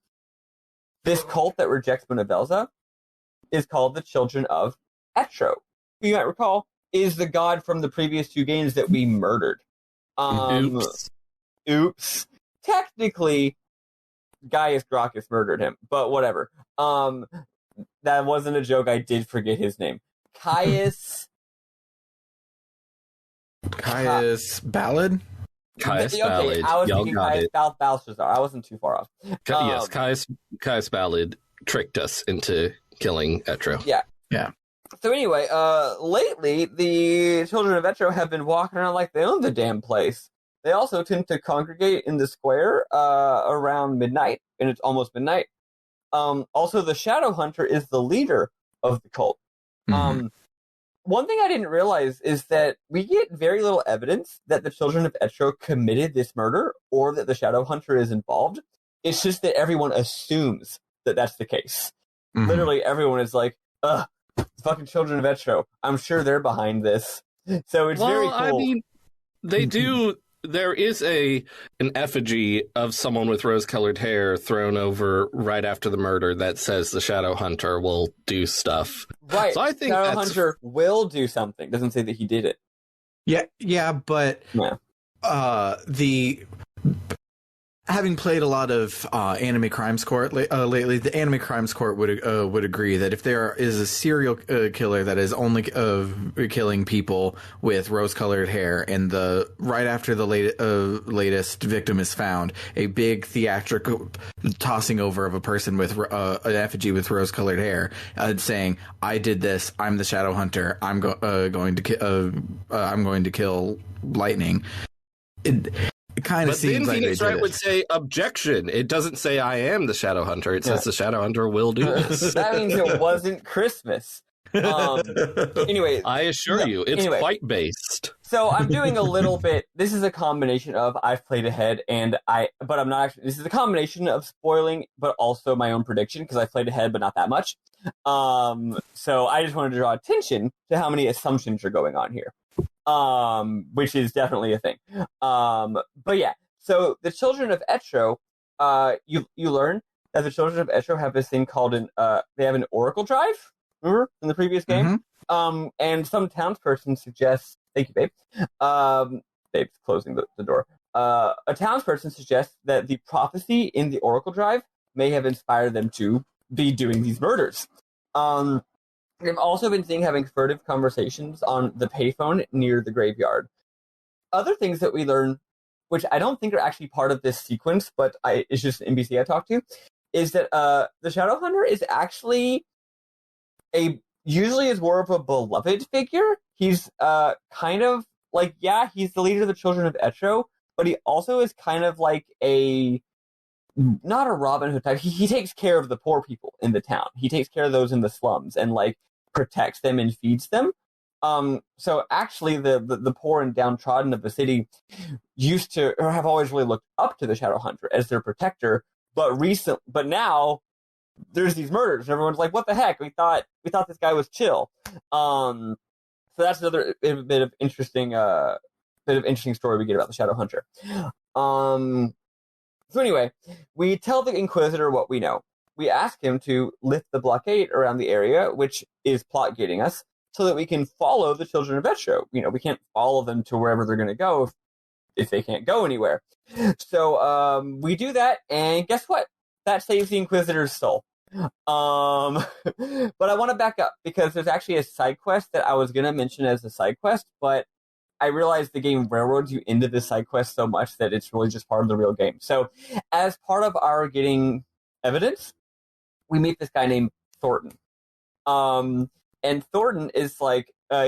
Speaker 3: this cult that rejects Bunavelza is called the Children of Etro. You might recall is the god from the previous 2 games that we murdered. Oops. Technically, Gaius Gracchus murdered him, but whatever. That wasn't a joke. I did forget his name. Caius
Speaker 1: Ballad?
Speaker 2: Caius
Speaker 3: Okay,
Speaker 2: Ballad.
Speaker 3: I was thinking Caius Balthazar. I wasn't too far off.
Speaker 2: Yes, Caius Ballad tricked us into killing Etro.
Speaker 3: Yeah. So anyway, lately, the Children of Etro have been walking around like they own the damn place. They also tend to congregate in the square around midnight, and it's almost midnight. Also, the Shadow Hunter is the leader of the cult. one thing I didn't realize is that we get very little evidence that the children of Etro committed this murder or that the Shadow Hunter is involved. It's just that everyone assumes that that's the case.
Speaker 1: Mhm.
Speaker 3: Literally, everyone is like, ugh, fucking children of Etro. I'm sure they're behind this. So it's very cool.
Speaker 2: I mean, they do. There is an effigy of someone with rose-colored hair thrown over right after the murder that says the Shadow Hunter will do stuff.
Speaker 3: Right.
Speaker 2: So I think
Speaker 3: Shadow Hunter will do something. Doesn't say that he did it.
Speaker 1: Yeah, but having played a lot of Anime Crimes Court lately, the Anime Crimes Court would agree that if there is a serial killer that is only killing people with rose-colored hair, and right after the latest victim is found, a big theatrical tossing over of a person with an effigy with rose-colored hair, saying, "I did this. I'm the Shadow Hunter. I'm going to kill Lightning." It kind of seems like
Speaker 2: Phoenix Wright would say objection. It doesn't say I am the Shadow Hunter. It says the Shadow Hunter will do this.
Speaker 3: That means it wasn't Christmas. Anyway,
Speaker 2: I assure you, it's fight based.
Speaker 3: So I'm doing a little bit. This is a combination of I've played ahead but I'm not actually. This is a combination of spoiling, but also my own prediction because I played ahead, but not that much. So I just wanted to draw attention to how many assumptions are going on here. Which is definitely a thing. But yeah, so the children of Etro, you learn that the children of Etro have this thing called they have an Oracle Drive, remember, in the previous game? Mm-hmm. And some townsperson suggests, thank you, babe. Babe's closing the door. A townsperson suggests that the prophecy in the Oracle Drive may have inspired them to be doing these murders. I've also been having furtive conversations on the payphone near the graveyard. Other things that we learn, which I don't think are actually part of this sequence, but it's just an NPC I talked to, is that the Shadow Hunter is actually usually is more of a beloved figure. He's kind of like, he's the leader of the children of Etro, but he also is kind of like not a Robin Hood type. He takes care of the poor people in the town. He takes care of those in the slums and protects them and feeds them. So actually the poor and downtrodden of the city used to, or have always really looked up to the Shadow Hunter as their protector, but now there's these murders and everyone's like, what the heck? We thought this guy was chill. So that's another bit of interesting story we get about the Shadow Hunter. So anyway, we tell the Inquisitor what we know. We ask him to lift the blockade around the area, which is plot gating us, so that we can follow the children of Etro. We can't follow them to wherever they're going to go if they can't go anywhere. So we do that, and guess what? That saves the Inquisitor's soul. But I want to back up, because there's actually a side quest that I was going to mention as a side quest, but I realized the game railroads you into this side quest so much that it's really just part of the real game. So as part of our getting evidence, we meet this guy named Thornton. And Thornton is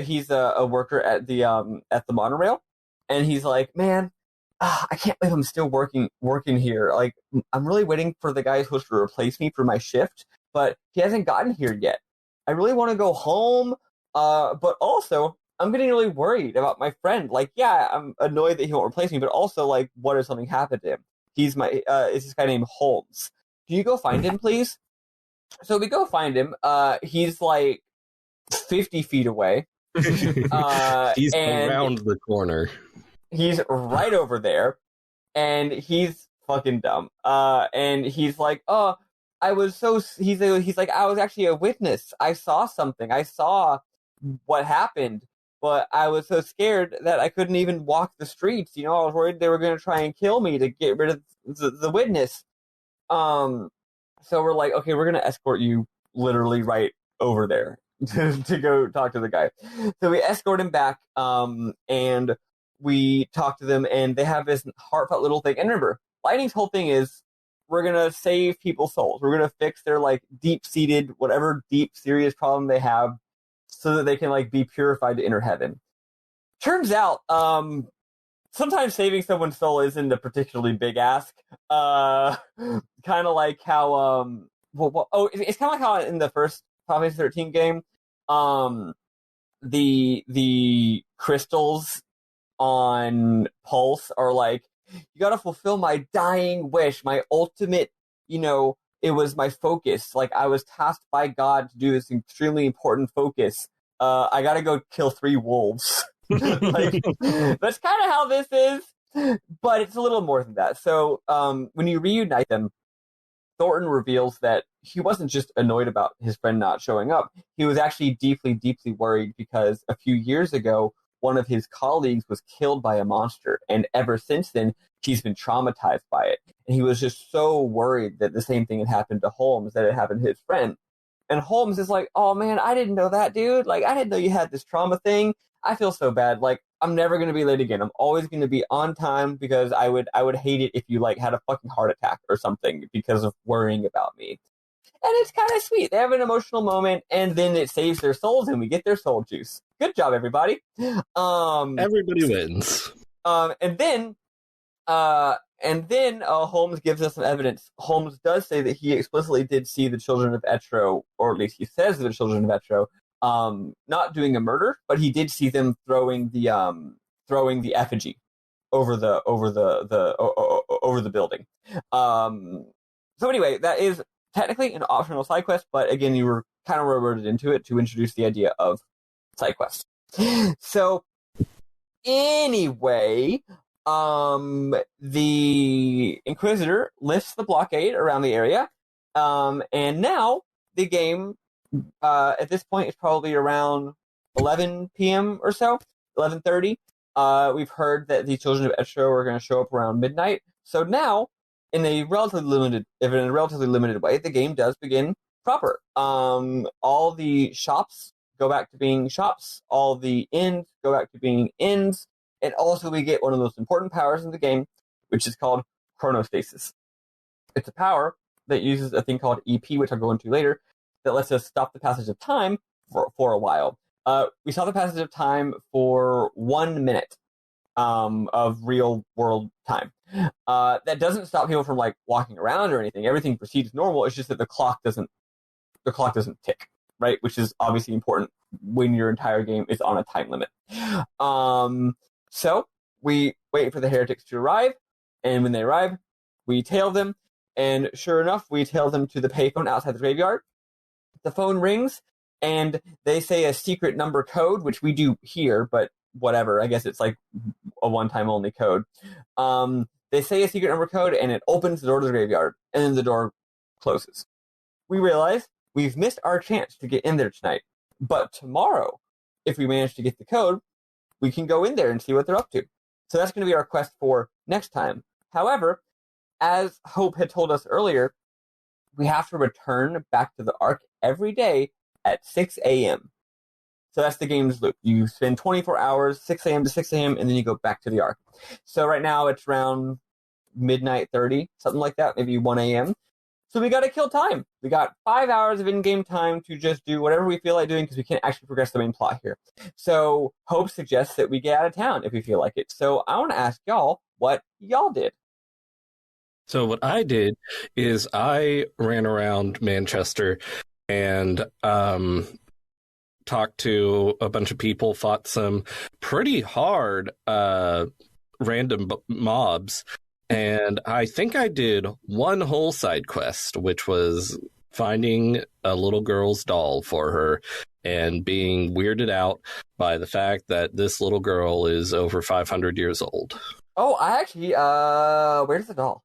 Speaker 3: he's a worker at the monorail, and he's like, man, I can't believe I'm still working here. I'm really waiting for the guy who's supposed to replace me for my shift, but he hasn't gotten here yet. I really want to go home, but also I'm getting really worried about my friend. I'm annoyed that he won't replace me, but also what if something happened to him? He's it's this guy named Holmes. Can you go find him, please? So we go find him. He's 50 feet away.
Speaker 2: He's around the corner.
Speaker 3: He's right over there, and he's fucking dumb. And he's like, oh, I was so. He's like, I was actually a witness. I saw something. I saw what happened, but I was so scared that I couldn't even walk the streets. I was worried they were going to try and kill me to get rid of the witness. So we're like, okay, we're going to escort you literally right over there to go talk to the guy. So we escort him back, and we talk to them, and they have this heartfelt little thing. And remember, Lightning's whole thing is, we're going to save people's souls. We're going to fix their deep-seated, whatever deep, serious problem they have, so that they can be purified to enter heaven. Turns out, sometimes saving someone's soul isn't a particularly big ask. Kind of like how it's kind of like how in the first Final Fantasy XIII game, the crystals on Pulse are like, you gotta fulfill my dying wish, my ultimate, it was my focus. Like, I was tasked by God to do this extremely important focus. I gotta go kill 3 wolves. Like, that's kind of how this is, but it's a little more than that. So when you reunite them, Thornton reveals that he wasn't just annoyed about his friend not showing up. He was actually deeply, deeply worried because a few years ago, one of his colleagues was killed by a monster, and ever since then, he's been traumatized by it. And he was just so worried that the same thing had happened to Holmes that it happened to his friend. And Holmes is like, oh man, I didn't know that, dude. Like, I didn't know you had this trauma thing. I feel so bad. Like, I'm never going to be late again. I'm always going to be on time because I would hate it if you like had a fucking heart attack or something because of worrying about me. And it's kind of sweet. They have an emotional moment, and then it saves their souls, and we get their soul juice. Good job, everybody.
Speaker 2: Everybody wins.
Speaker 3: And then Holmes gives us some evidence. Holmes does say that he explicitly did see the children of Etro, or at least he says the children of Etro, not doing a murder, but he did see them throwing the effigy over the building. So anyway, that is technically an optional side quest, but again, you were kind of reverted into it to introduce the idea of side quest. So anyway, the Inquisitor lifts the blockade around the area, and now the game at this point is probably around 11 p.m. or so, 11:30. We've heard that the Children of Etro are going to show up around midnight. So now, in a relatively limited way, the game does begin proper. All the shops go back to being shops. All the inns go back to being inns. And also we get one of the most important powers in the game, which is called Chronostasis. It's a power that uses a thing called EP, which I'll go into later, that lets us stop the passage of time for a while. We stop the passage of time for 1 minute of real world time. That doesn't stop people from like walking around or anything. Everything proceeds normal. It's just that the clock doesn't tick, right? Which is obviously important when your entire game is on a time limit. So we wait for the heretics to arrive, and when they arrive, we tail them. And sure enough, we tail them to the payphone outside the graveyard. The phone rings, and they say a secret number code, which we do hear, but whatever. I guess it's like a one-time only code. They say a secret number code, and it opens the door to the graveyard, and then the door closes. We realize we've missed our chance to get in there tonight. But tomorrow, if we manage to get the code, we can go in there and see what they're up to. So that's going to be our quest for next time. However, as Hope had told us earlier, we have to return back to the Ark every day at 6 a.m. So that's the game's loop. You spend 24 hours, 6 a.m. to 6 a.m., and then you go back to the Ark. So right now it's around midnight 30, something like that, maybe 1 a.m. So we got to kill time. We got 5 hours of in-game time to just do whatever we feel like doing because we can't actually progress the main plot here. So Hope suggests that we get out of town if we feel like it. So I want to ask y'all what y'all did.
Speaker 2: So what I did is I ran around Manchester and talked to a bunch of people, fought some pretty hard random mobs. And I think I did one whole side quest, which was finding a little girl's doll for her and being weirded out by the fact that this little girl is over 500 years old.
Speaker 3: Oh, I actually, where's the doll?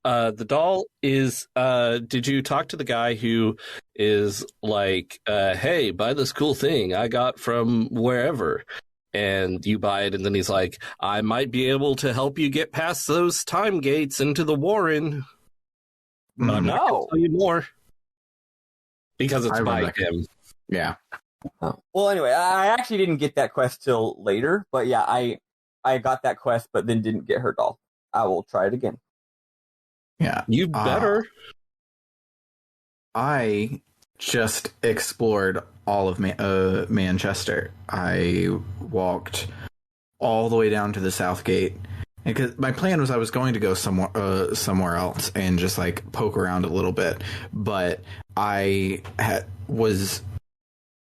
Speaker 2: The doll is, did you talk to the guy who is like, hey, buy this cool thing I got from wherever? And you buy it, and then he's like, I might be able to help you get past those time gates into the Warren. But I'm not going to tell you more. Because it's by him.
Speaker 1: Yeah.
Speaker 3: Oh. Well, anyway, I actually didn't get that quest till later. But yeah, I got that quest, but then didn't get her doll. I will try it again.
Speaker 1: Yeah.
Speaker 2: You better.
Speaker 1: I just explored all of Manchester. I walked all the way down to the South Gate, because my plan was I was going to go somewhere else and just like poke around a little bit, but I was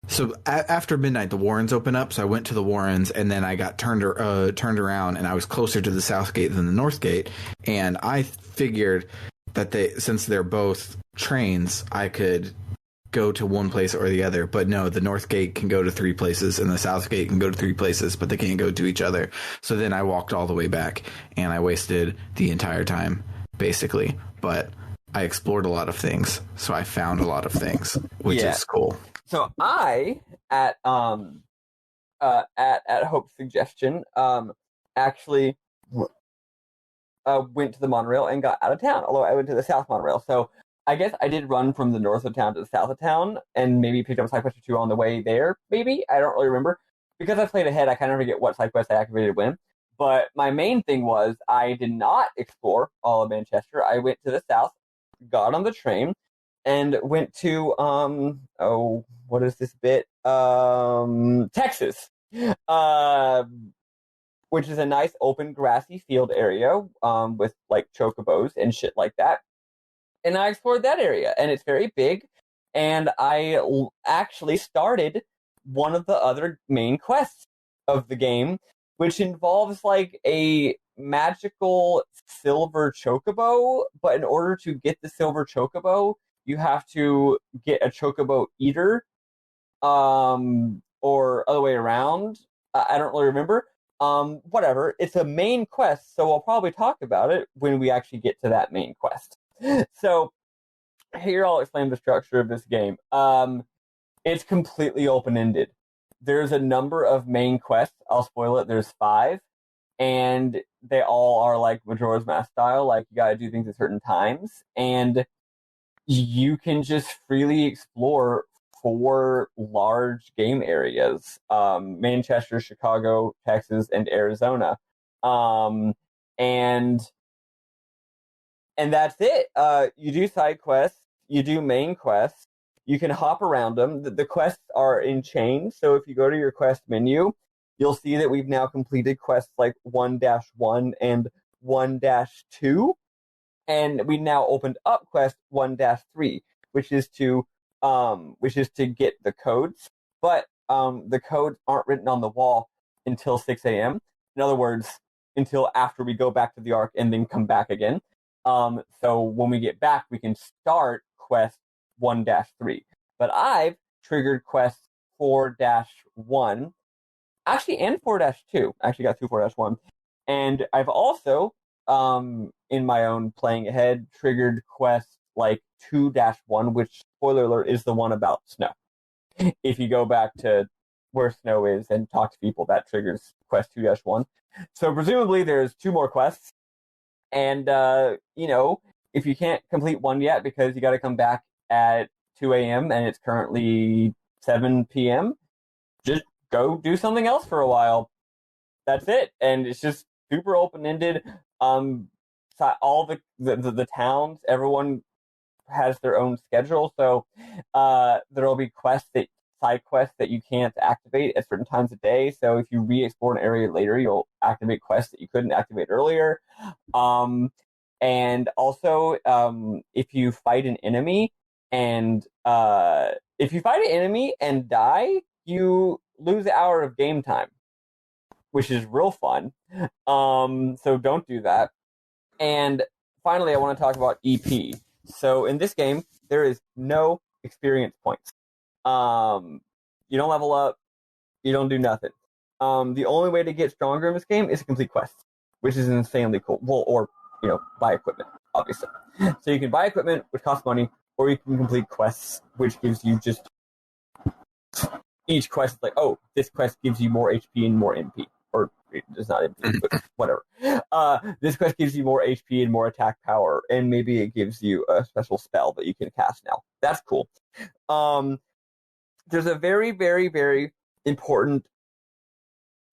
Speaker 1: So after midnight, the Warrens open up. So I went to the Warrens, and then I got turned around, and I was closer to the South Gate than the North Gate. And I figured that since they're both trains, I could go to one place or the other. But no, the North Gate can go to 3 places, and the South Gate can go to 3 places, but they can't go to each other. So then I walked all the way back, and I wasted the entire time, basically. But I explored a lot of things, so I found a lot of things, which is cool.
Speaker 3: So I, at Hope's suggestion, actually went to the monorail and got out of town, although I went to the South Monorail. So I guess I did run from the north of town to the south of town and maybe picked up a side quest or 2 on the way there, maybe? I don't really remember. Because I played ahead, I kind of forget what side quest I activated when. But my main thing was I did not explore all of Manchester. I went to the south, got on the train, and went to what is this bit? Texas, which is a nice open grassy field area with like chocobos and shit like that. And I explored that area, and it's very big. And I actually started one of the other main quests of the game, which involves like a magical silver chocobo. But in order to get the silver chocobo, you have to get a chocobo eater, or other way around. I don't really remember. Whatever. It's a main quest, so I'll probably talk about it when we actually get to that main quest. So here I'll explain the structure of this game. It's completely open-ended. There's a number of main quests. I'll spoil it. There's 5, and they all are like Majora's Mask style. Like, you gotta do things at certain times, and you can just freely explore 4 large game areas: Manchester, Chicago, Texas, and Arizona. And that's it. You do side quests, you do main quests, you can hop around them. The quests are in chains, so if you go to your quest menu, you'll see that we've now completed quests like 1-1 and 1-2, and we now opened up quest 1-3, which is to get the codes, but the codes aren't written on the wall until 6 a.m. In other words, until after we go back to the Ark and then come back again. So when we get back, we can start quest 1-3. But I've triggered quest 4-1, actually, and 4-2. Actually got through 4-1. And I've also, in my own playing ahead, triggered quest like 2-1, which, spoiler alert, is the one about snow. If you go back to where snow is and talk to people, that triggers quest 2-1. So presumably there's 2 more quests. And, if you can't complete one yet because you got to come back at 2 a.m. and it's currently 7 p.m., just go do something else for a while. That's it. And it's just super open-ended. All the towns, everyone has their own schedule. So there'll be side quests that you can't activate at certain times of day. So if you re-explore an area later, you'll activate quests that you couldn't activate earlier. And also, if you fight an enemy and die, you lose an hour of game time, which is real fun. So don't do that. And finally, I want to talk about EP. So in this game, there is no experience points. You don't level up. You don't do nothing. The only way to get stronger in this game is to complete quests, which is insanely cool. Well, or, buy equipment, obviously. So you can buy equipment, which costs money, or you can complete quests, which gives you just... Each quest is like, oh, this quest gives you more HP and more MP. Or, it's not MP, but whatever. This quest gives you more HP and more attack power, and maybe it gives you a special spell that you can cast now. That's cool. There's a very, very, very important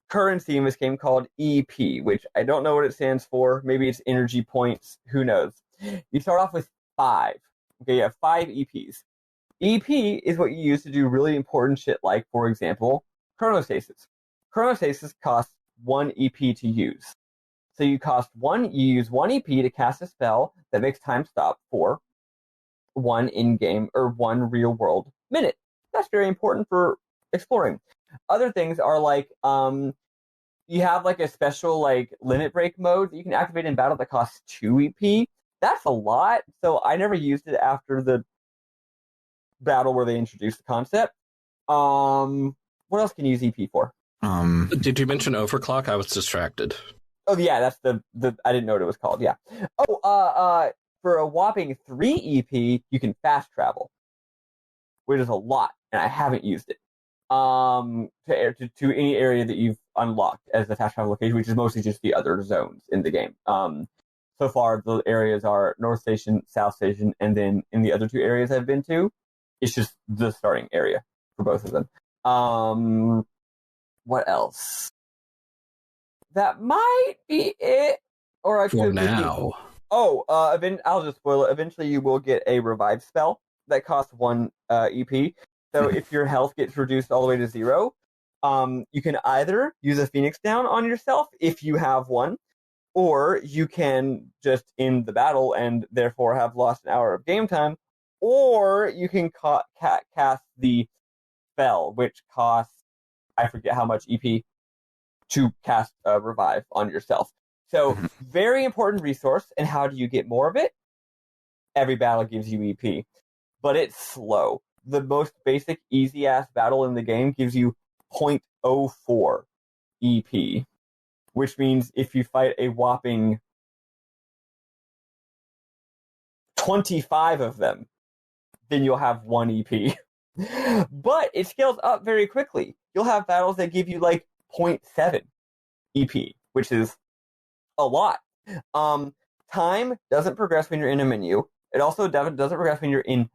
Speaker 3: currency in this game called EP, which I don't know what it stands for. Maybe it's energy points. Who knows? You start off with 5. Okay, you have 5 EPs. EP is what you use to do really important shit like, for example, Chronostasis. Chronostasis costs 1 EP to use. So you use 1 EP to cast a spell that makes time stop for 1 in-game or 1 real-world minute. that's very important for exploring. Other things are like you have like a special like limit break mode that you can activate in battle that costs 2 EP. That's a lot, so I never used it after the battle where they introduced the concept. What else can you use EP for?
Speaker 2: Did you mention overclock? I was distracted.
Speaker 3: Oh yeah, that's the I didn't know what it was called. Yeah. Oh, for a whopping 3 EP, you can fast travel, which is a lot, and I haven't used it. To any area that you've unlocked as a fast travel location, which is mostly just the other zones in the game. So far, the areas are North Station, South Station, and then in the other 2 areas I've been to, it's just the starting area for both of them. What else? That might be it. Or I
Speaker 2: For
Speaker 3: could
Speaker 2: now.
Speaker 3: I'll just spoil it. Eventually, you will get a revive spell that costs 1 EP. So if your health gets reduced all the way to 0, you can either use a Phoenix Down on yourself if you have one, or you can just end the battle and therefore have lost an hour of game time, or you can cast the spell, which costs, I forget how much EP, to cast a revive on yourself. So, very important resource. And how do you get more of it? Every battle gives you EP, but it's slow. The most basic, easy-ass battle in the game gives you 0.04 EP, which means if you fight a whopping 25 of them, then you'll have 1 EP. But it scales up very quickly. You'll have battles that give you like 0.7 EP, which is a lot. Time doesn't progress when you're in a menu. It also doesn't progress when you're in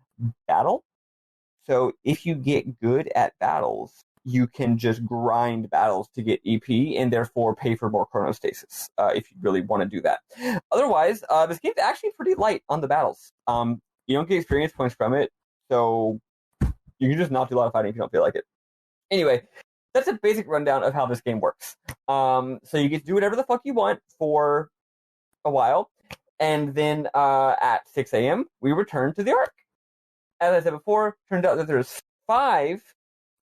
Speaker 3: battle. So if you get good at battles, you can just grind battles to get EP and therefore pay for more Chronostasis if you really want to do that. Otherwise, this game's actually pretty light on the battles. You don't get experience points from it, so you can just not do a lot of fighting if you don't feel like it. Anyway, that's a basic rundown of how this game works. So you get to do whatever the fuck you want for a while, and then at 6 a.m., we return to the Ark. As I said before, turns out that there's 5.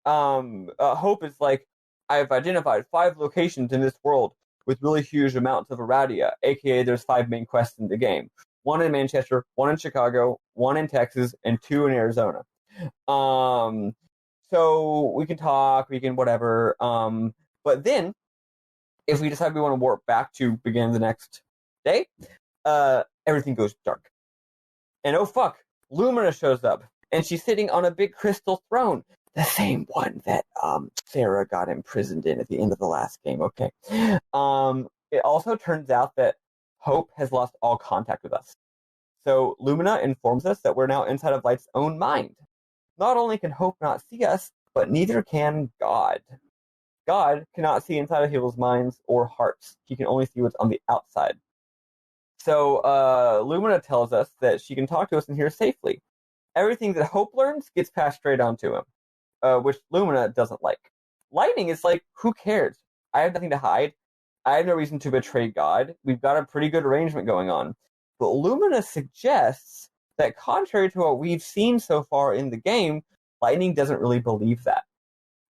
Speaker 3: Hope is like, I've identified 5 locations in this world with really huge amounts of erratia, aka there's 5 main quests in the game. 1 in Manchester, 1 in Chicago, 1 in Texas, and 2 in Arizona. So we can talk, we can whatever. But then, if we decide we want to warp back to begin the next day, everything goes dark. And oh fuck, Lumina shows up, and she's sitting on a big crystal throne. The same one that Sarah got imprisoned in at the end of the last game, okay. It also turns out that Hope has lost all contact with us. So Lumina informs us that we're now inside of Light's own mind. Not only can Hope not see us, but neither can God. God cannot see inside of people's minds or hearts. He can only see what's on the outside. So Lumina tells us that she can talk to us in here safely. Everything that Hope learns gets passed straight on to him, which Lumina doesn't like. Lightning is like, who cares? I have nothing to hide. I have no reason to betray God. We've got a pretty good arrangement going on. But Lumina suggests that contrary to what we've seen so far in the game, Lightning doesn't really believe that.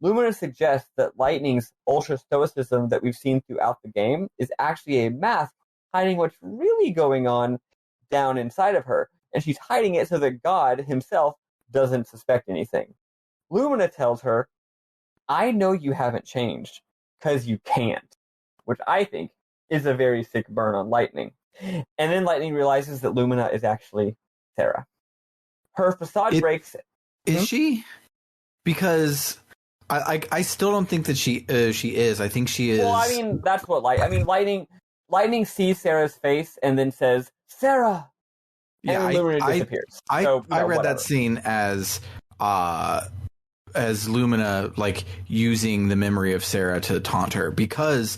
Speaker 3: Lumina suggests that Lightning's ultra stoicism that we've seen throughout the game is actually a mask hiding what's really going on down inside of her. And she's hiding it so that God himself doesn't suspect anything. Lumina tells her, I know you haven't changed, because you can't. Which I think is a very sick burn on Lightning. And then Lightning realizes that Lumina is actually Sarah. Her facade breaks.
Speaker 1: Is she? Because I still don't think that she is. I think she is.
Speaker 3: Well, I mean, that's what Lightning sees Sarah's face and then says, Sarah! And then Lumina disappears.
Speaker 1: I read that scene as Lumina like using the memory of Sarah to taunt her, because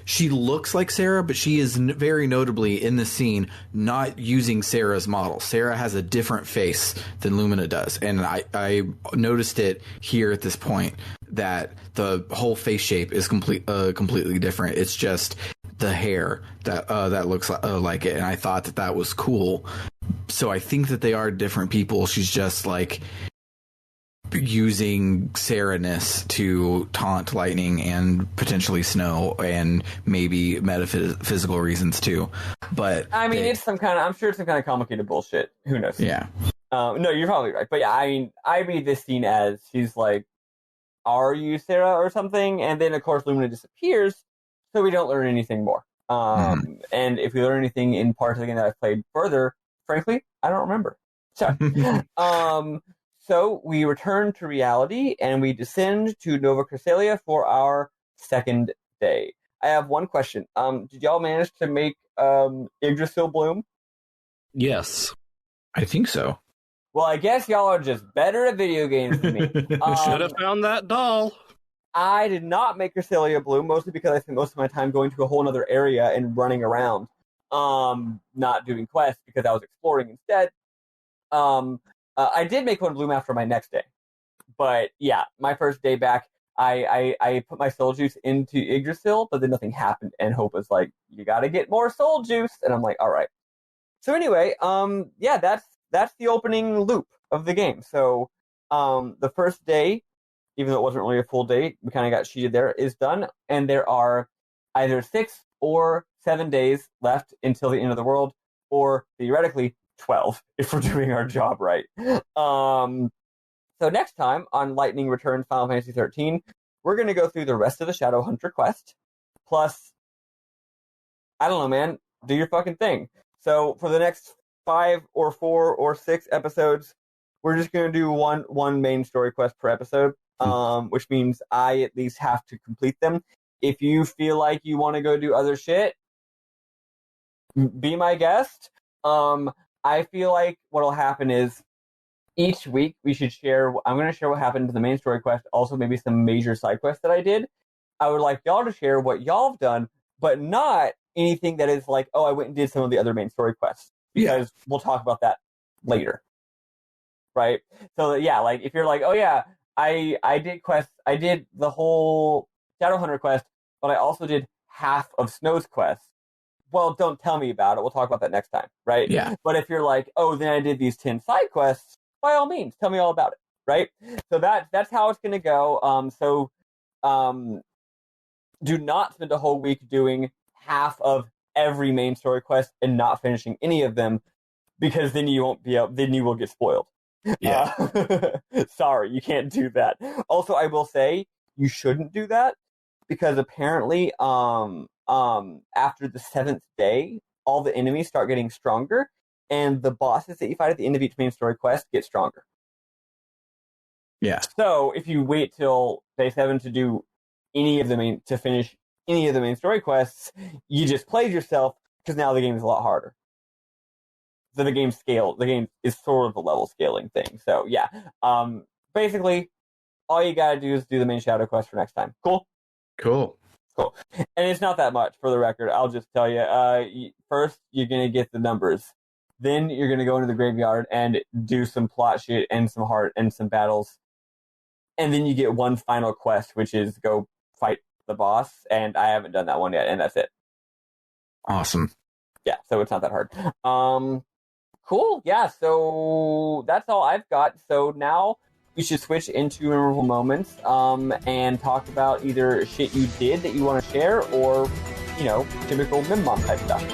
Speaker 1: she looks like Sarah, but she is very notably in the scene not using Sarah's model. Sarah has a different face than Lumina does, and I noticed it here at this point that the whole face shape is completely different. It's just the hair that looks like it, and I thought that was cool. So I think that they are different people. She's just like using Serenus to taunt lightning and potentially snow and maybe metaphysical reasons too. But
Speaker 3: I mean, I'm sure it's some kind of complicated bullshit. Who knows?
Speaker 1: Yeah.
Speaker 3: No, you're probably right. But yeah, I mean, I read this scene as she's like, "Are you Sarah?" or something, and then of course Lumina disappears, so we don't learn anything more. And if we learn anything in parts of the game that I've played further, frankly, I don't remember. So, so we return to reality and we descend to Nova CASTulus for our second day. I have one question. Did y'all manage to make Yggdrasil bloom?
Speaker 2: Yes.
Speaker 1: I think so.
Speaker 3: Well, I guess y'all are just better at video games than me.
Speaker 2: Should have found that doll.
Speaker 3: I did not make Cresselia bloom, mostly because I spent most of my time going to a whole other area and running around, not doing quests because I was exploring instead. I did make one bloom after my next day. But yeah, my first day back, I put my soul juice into Yggdrasil, but then nothing happened, and Hope was like, "You gotta get more soul juice," and I'm like, "All right." So anyway, yeah, that's the opening loop of the game. So the first day, even though it wasn't really a full day, we kind of got cheated there, is done, and there are either 6 or 7 days left until the end of the world, or theoretically 12 if we're doing our job right. So next time on Lightning Returns Final Fantasy XIII, we're going to go through the rest of the Shadowhunter quest, plus, I don't know, man, do your fucking thing. So for the next 5 or 4 or 6 episodes, we're just going to do one main story quest per episode, which means I at least have to complete them. If you feel like you want to go do other shit, be my guest. I feel like what'll happen is each week we should share. I'm going to share what happened to the main story quest, also maybe some major side quests that I did. I would like y'all to share what y'all have done, but not anything that is like, oh, I went and did some of the other main story quests, because we'll talk about that later. Right? So yeah, like if you're like, oh yeah, I did quests, I did the whole Shadowhunter quest, but I also did half of Snow's quest. Well, don't tell me about it. We'll talk about that next time, right?
Speaker 1: Yeah.
Speaker 3: But if you're like, oh, then I did these 10 side quests, by all means, tell me all about it, right? So that's how it's going to go. Do not spend a whole week doing half of every main story quest and not finishing any of them, because then you won't be able, then you will get spoiled.
Speaker 1: Yeah.
Speaker 3: Sorry, you can't do that. Also, I will say you shouldn't do that, because apparently, after the 7th day, all the enemies start getting stronger, and the bosses that you fight at the end of each main story quest get stronger.
Speaker 1: Yeah.
Speaker 3: So if you wait till day 7 to do to finish any of the main story quests, you just played yourself, because now the game is a lot harder. So the game is sort of a level scaling thing. So yeah, basically, all you gotta do is do the main shadow quest for next time. Cool. And it's not that much, for the record. I'll just tell you. First, you're gonna get the numbers. Then you're gonna go into the graveyard and do some plot shit and some heart and some battles. And then you get one final quest, which is go fight the boss. And I haven't done that one yet, and that's it.
Speaker 1: Awesome.
Speaker 3: Yeah, so it's not that hard. Cool. Yeah, so that's all I've got. So now we should switch into memorable moments, and talk about either shit you did that you want to share, or, typical Mim Mom type stuff.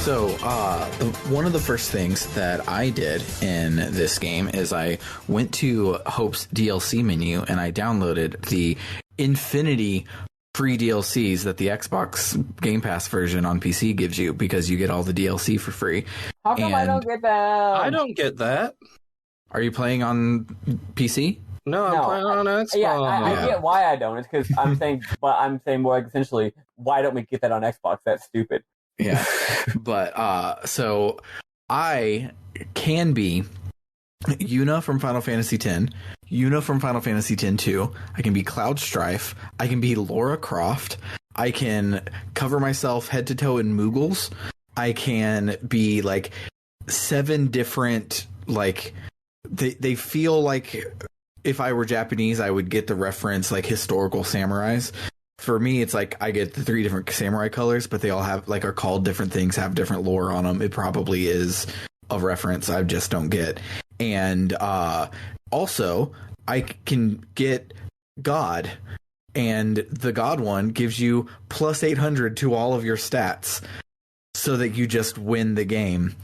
Speaker 1: So, one of the first things that I did in this game is I went to Hope's DLC menu and I downloaded the infinity free DLCs that the Xbox Game Pass version on PC gives you, because you get all the DLC for free.
Speaker 3: How come I don't get that?
Speaker 2: I don't get that.
Speaker 1: Are you playing on PC?
Speaker 2: No, I'm playing on Xbox.
Speaker 3: Yeah, I get why I don't. It's because I'm saying more like, essentially, why don't we get that on Xbox? That's stupid.
Speaker 1: Yeah. But so I can be Yuna from Final Fantasy X, Yuna from Final Fantasy X-2. I can be Cloud Strife. I can be Lara Croft. I can cover myself head to toe in Moogles. I can be like 7 different, like, they feel like if I were Japanese, I would get the reference, like, historical samurais. For me, it's like I get the 3 different samurai colors, but they all have, like, are called different things, have different lore on them. It probably is a reference I just don't get. And also, I can get God, and the God one gives you plus 800 to all of your stats so that you just win the game.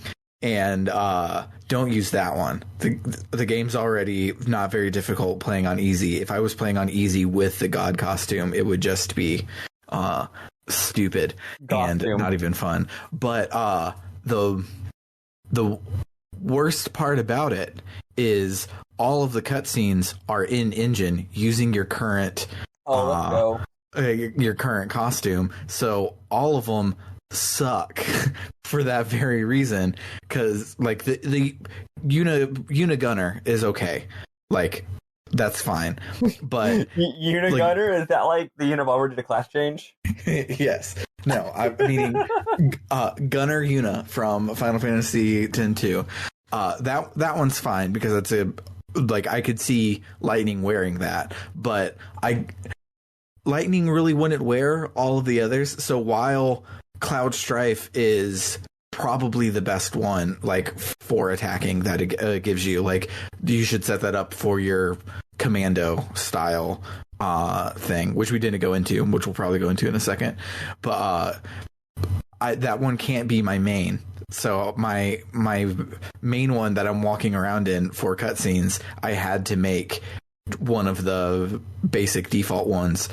Speaker 1: And don't use that one. The game's already not very difficult playing on easy. If I was playing on easy with the God costume, it would just be stupid and not even fun. But the worst part about it is all of the cutscenes are in engine using your current your current costume. So all of them suck for that very reason, because like the Unigunner is okay, like that's fine, but
Speaker 3: Unigunner, like, is that like the Unabomber did a class change?
Speaker 1: Yes. No, I'm meaning Gunner Una from Final Fantasy X-2. That one's fine because it's I could see Lightning wearing that, but Lightning really wouldn't wear all of the others. So while Cloud Strife is probably the best one, like, for attacking that it gives you, like, you should set that up for your commando style thing, which we didn't go into, which we'll probably go into in a second. But that one can't be my main. So my main one that I'm walking around in for cutscenes, I had to make one of the basic default ones.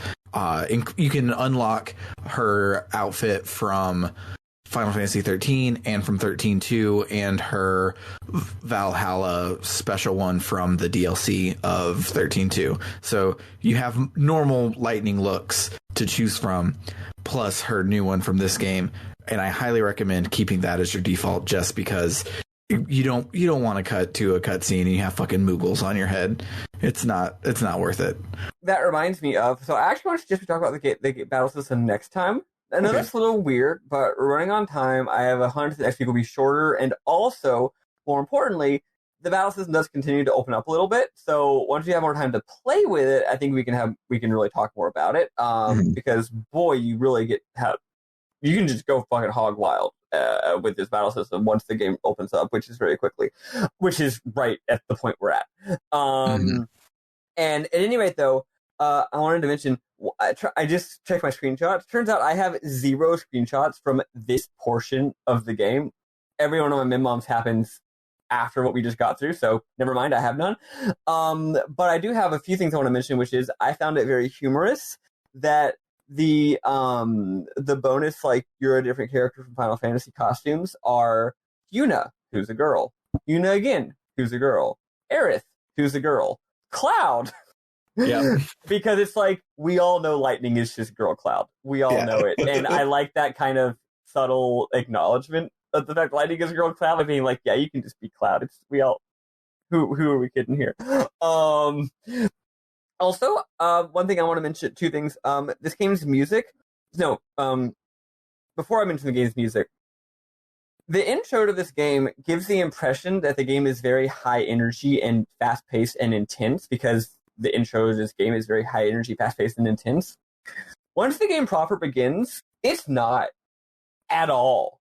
Speaker 1: You can unlock her outfit from Final Fantasy XIII and from 13.2, and her Valhalla special one from the DLC of 13.2. So you have normal Lightning looks to choose from, plus her new one from this game. And I highly recommend keeping that as your default, just because you don't want to cut to a cutscene and you have fucking Moogles on your head. It's not worth it.
Speaker 3: That reminds me of, so I actually want to just talk about the battle system next time. I know that's a little weird, but we're running on time. I have 100 XP will be shorter, and also, more importantly, the battle system does continue to open up a little bit. So once you have more time to play with it, I think we can really talk more about it. Because boy, you really you can just go fucking hog wild with this battle system once the game opens up, which is very quickly, which is right at the point we're at. And at any rate, though, I wanted to mention, I just checked my screenshots. Turns out I have 0 screenshots from this portion of the game. Every one of my min-moms happens after what we just got through, so never mind, I have none. But I do have a few things I want to mention, which is I found it very humorous that the bonus, like, you're a different character from Final Fantasy costumes are Yuna, who's a girl, Yuna again, who's a girl, Aerith, who's a girl, Cloud.
Speaker 1: Yeah.
Speaker 3: Because it's like, we all know Lightning is just girl Cloud. We all know it. And I like that kind of subtle acknowledgement of the fact Lightning is girl Cloud, like being like, yeah, you can just be Cloud. It's we all who are we kidding here? Also, one thing I want to mention, 2 things. This game's music. No, before I mention the game's music, the intro to this game gives the impression that the game is very high energy and fast paced and intense, because the intro to this game is very high energy, fast paced, and intense. Once the game proper begins, it's not at all.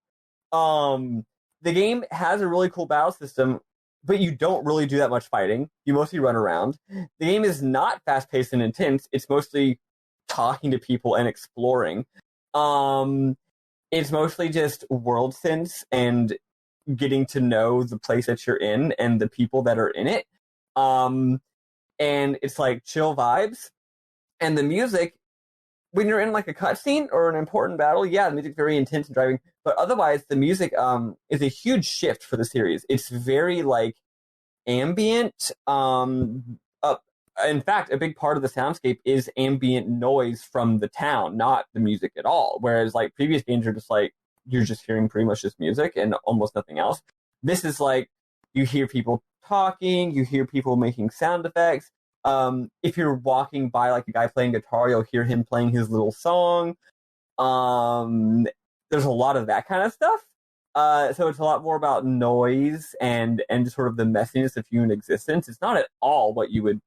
Speaker 3: The game has a really cool battle system, but you don't really do that much fighting. You mostly run around. The game is not fast-paced and intense. It's mostly talking to people and exploring. It's mostly just world sense and getting to know the place that you're in and the people that are in it. And it's like chill vibes. And the music, when you're in like a cutscene or an important battle, yeah, the music's very intense and driving. But otherwise, the music is a huge shift for the series. It's very like ambient. In fact, a big part of the soundscape is ambient noise from the town, not the music at all. Whereas like previous games are just like, you're just hearing pretty much just music and almost nothing else. This is like, you hear people talking, you hear people making sound effects. If you're walking by like a guy playing guitar, you'll hear him playing his little song. There's a lot of that kind of stuff. So it's a lot more about noise and just sort of the messiness of human existence. It's not at all what you would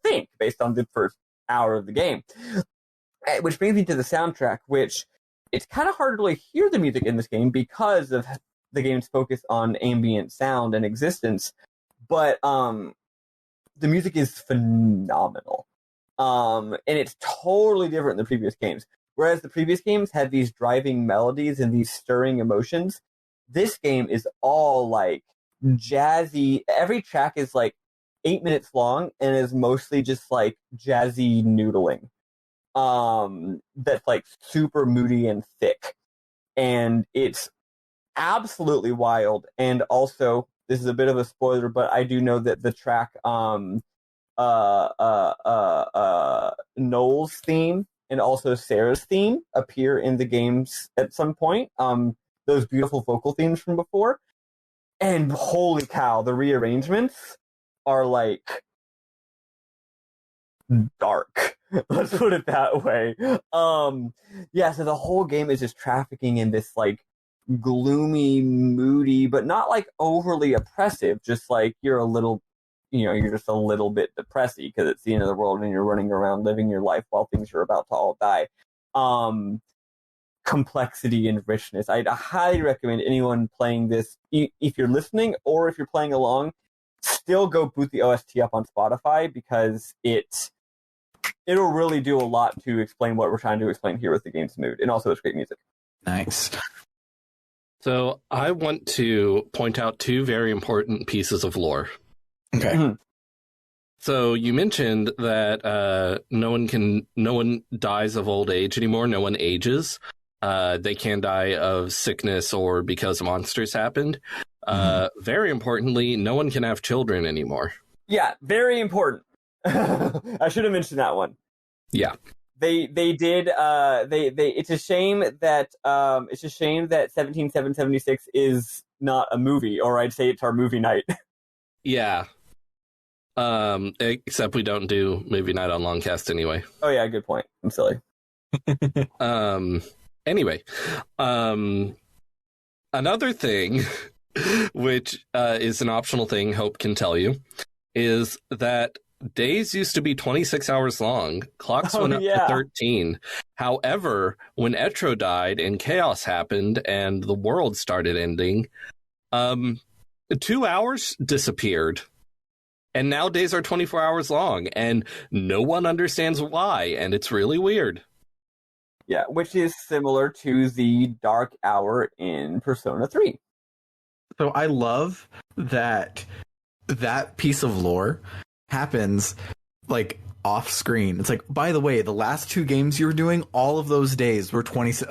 Speaker 3: think based on the first hour of the game. Which brings me to the soundtrack, which it's kind of hard to really hear the music in this game because of the game's focus on ambient sound and existence. But the music is phenomenal. And it's totally different than the previous games. Whereas the previous games had these driving melodies and these stirring emotions, this game is all like jazzy. Every track is like 8 minutes long and is mostly just like jazzy noodling. That's like super moody and thick. And it's absolutely wild. And also, this is a bit of a spoiler, but I do know that the track Noel's theme and also Sarah's theme appear in the games at some point. Those beautiful vocal themes from before. And holy cow, the rearrangements are like dark. Let's put it that way. Yeah, so the whole game is just trafficking in this like gloomy, moody, but not like overly oppressive, just like you're just a little bit depressy because it's the end of the world and you're running around living your life while things are about to all die. Complexity and richness. I'd highly recommend anyone playing this, if you're listening or if you're playing along, still go boot the OST up on Spotify because it'll really do a lot to explain what we're trying to explain here with the game's mood. And also it's great music.
Speaker 1: Nice.
Speaker 2: So I want to point out two very important pieces of lore.
Speaker 1: Okay.
Speaker 3: Mm-hmm.
Speaker 2: So you mentioned that no one dies of old age anymore. No one ages. They can die of sickness or because monsters happened. Very importantly, no one can have children anymore.
Speaker 3: Yeah, very important. I should have mentioned that one.
Speaker 2: Yeah.
Speaker 3: They did. It's a shame that 17776 is not a movie, or I'd say it's our movie night.
Speaker 2: Yeah. Except we don't do movie night on LongCast anyway.
Speaker 3: Oh yeah, good point. I'm silly.
Speaker 2: Anyway, another thing, which is an optional thing Hope can tell you, is that days used to be 26 hours long. Clocks went up to 13. However, when Etro died and chaos happened and the world started ending, 2 hours disappeared. And now days are 24 hours long, and no one understands why, and it's really weird.
Speaker 3: Yeah, which is similar to the dark hour in Persona 3.
Speaker 1: So I love that piece of lore happens like off screen. It's like, by the way, the last two games you were doing, all of those days were 26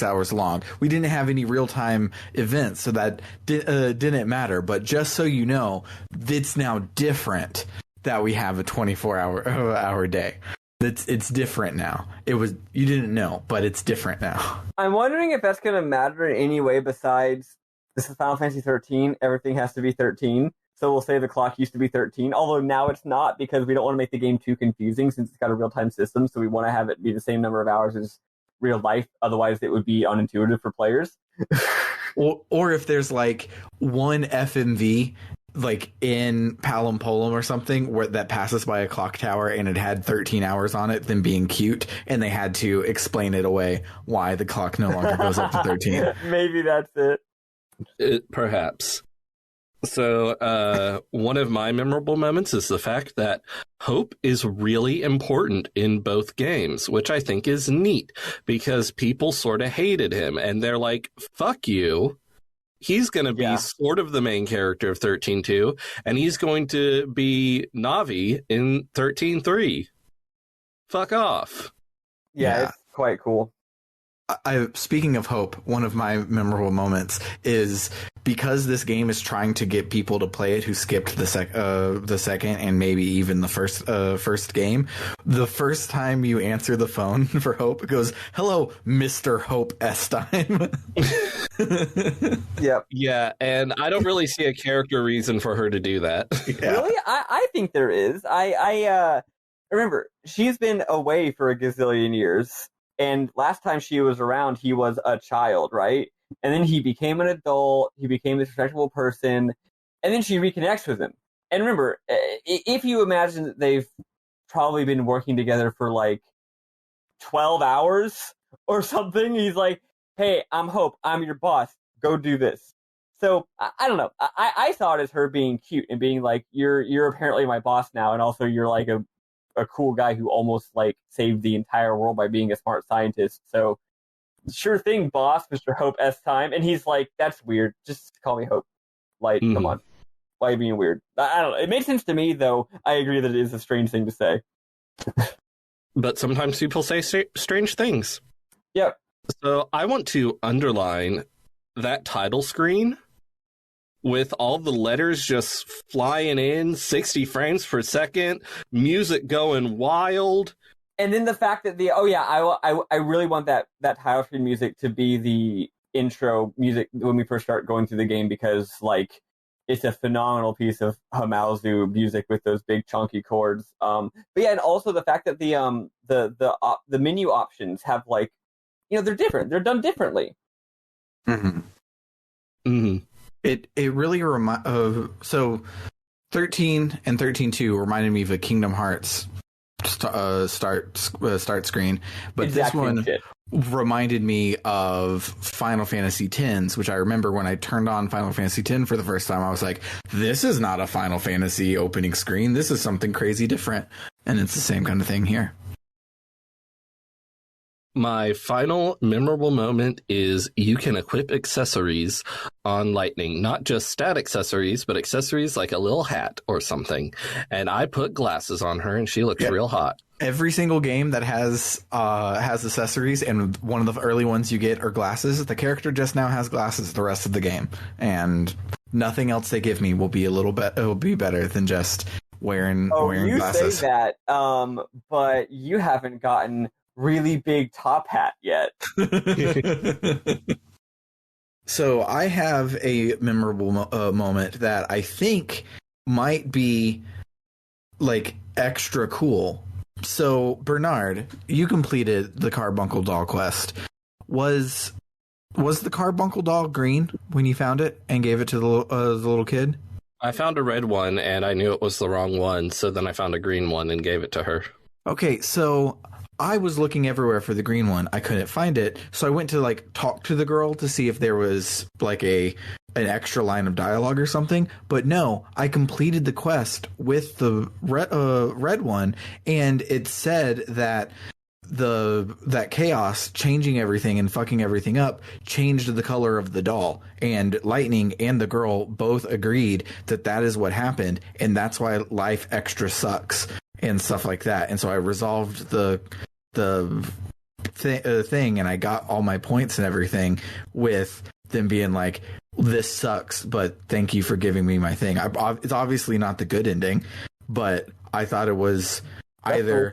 Speaker 1: hours long. We didn't have any real-time events, so that didn't matter. But just so you know, it's now different that we have a 24-hour day. It's different now. You didn't know, but it's different now.
Speaker 3: I'm wondering if that's going to matter in any way besides this is Final Fantasy XIII. Everything has to be 13. So we'll say the clock used to be 13, although now it's not because we don't want to make the game too confusing since it's got a real-time system. So we want to have it be the same number of hours as real life. Otherwise, it would be unintuitive for players.
Speaker 1: or if there's like one FMV like in Palom Polum or something where that passes by a clock tower and it had 13 hours on it, then being cute, and they had to explain it away why the clock no longer goes up to 13.
Speaker 3: Maybe that's it.
Speaker 2: Perhaps. So one of my memorable moments is the fact that Hope is really important in both games, which I think is neat because people sort of hated him and they're like, fuck you. He's going to be sort of the main character of 13.2, and he's going to be Navi in 13.3. Fuck off.
Speaker 3: Yeah, it's quite cool.
Speaker 1: Speaking of Hope, one of my memorable moments is because this game is trying to get people to play it who skipped the second and maybe even the first game. The first time you answer the phone for Hope, it goes, "Hello, Mr. Hope Estime."
Speaker 3: Yep.
Speaker 2: Yeah, and I don't really see a character reason for her to do that.
Speaker 1: Yeah.
Speaker 3: Really? I think there is. I remember, she's been away for a gazillion years. And last time she was around, he was a child, right? and then he became an adult, he became this respectable person, and then she reconnects with him. And remember, if you imagine that they've probably been working together for like 12 hours or something, he's like, hey, I'm Hope, I'm your boss, go do this. So, I don't know, I saw it as her being cute and being like, you're apparently my boss now, and also you're like a cool guy who almost like saved the entire world by being a smart scientist. So, sure thing, boss, Mr. Hope S time. And he's like, that's weird, just call me Hope. Like, come on. Why are you being weird? I don't know. It made sense to me, though. I agree that it is a strange thing to say.
Speaker 2: But sometimes people say strange things.
Speaker 3: Yep.
Speaker 2: So I want to underline that title screen with all the letters just flying in, 60 frames per second, music going wild.
Speaker 3: And then the fact that I really want that title screen music to be the intro music when we first start going through the game, because, like, it's a phenomenal piece of Hamauzu music with those big chunky chords. But yeah, and also the fact that the menu options have, like, they're different. They're done differently.
Speaker 1: Mm-hmm. Mm-hmm. It really so 13 and 13.2 reminded me of a Kingdom Hearts start screen, but this one reminded me of Final Fantasy X, which I remember when I turned on Final Fantasy X for the first time, I was like, this is not a Final Fantasy opening screen. This is something crazy different. And it's the same kind of thing here.
Speaker 2: My final memorable moment is you can equip accessories on Lightning, not just stat accessories, but accessories like a little hat or something. And I put glasses on her, and she looks real hot.
Speaker 1: Every single game that has accessories, and one of the early ones you get are glasses. The character just now has glasses the rest of the game, and nothing else they give me will be it will be better than just wearing glasses.
Speaker 3: You say that, but you haven't gotten really big top hat yet.
Speaker 1: So I have a memorable moment that I think might be like extra cool. So Bernard, you completed the Carbuncle Doll quest. Was the Carbuncle Doll green when you found it and gave it to the little kid?
Speaker 2: I found a red one and I knew it was the wrong one, so then I found a green one and gave it to her.
Speaker 1: Okay, so I was looking everywhere for the green one. I couldn't find it. So I went to like talk to the girl to see if there was like an extra line of dialogue or something. But no, I completed the quest with the red one, and it said that that chaos changing everything and fucking everything up changed the color of the doll, and Lightning and the girl both agreed that is what happened, and that's why life extra sucks and stuff like that. And so I resolved the thing, and I got all my points and everything with them being like, this sucks, but thank you for giving me my thing. It's obviously not the good ending, but I thought it was either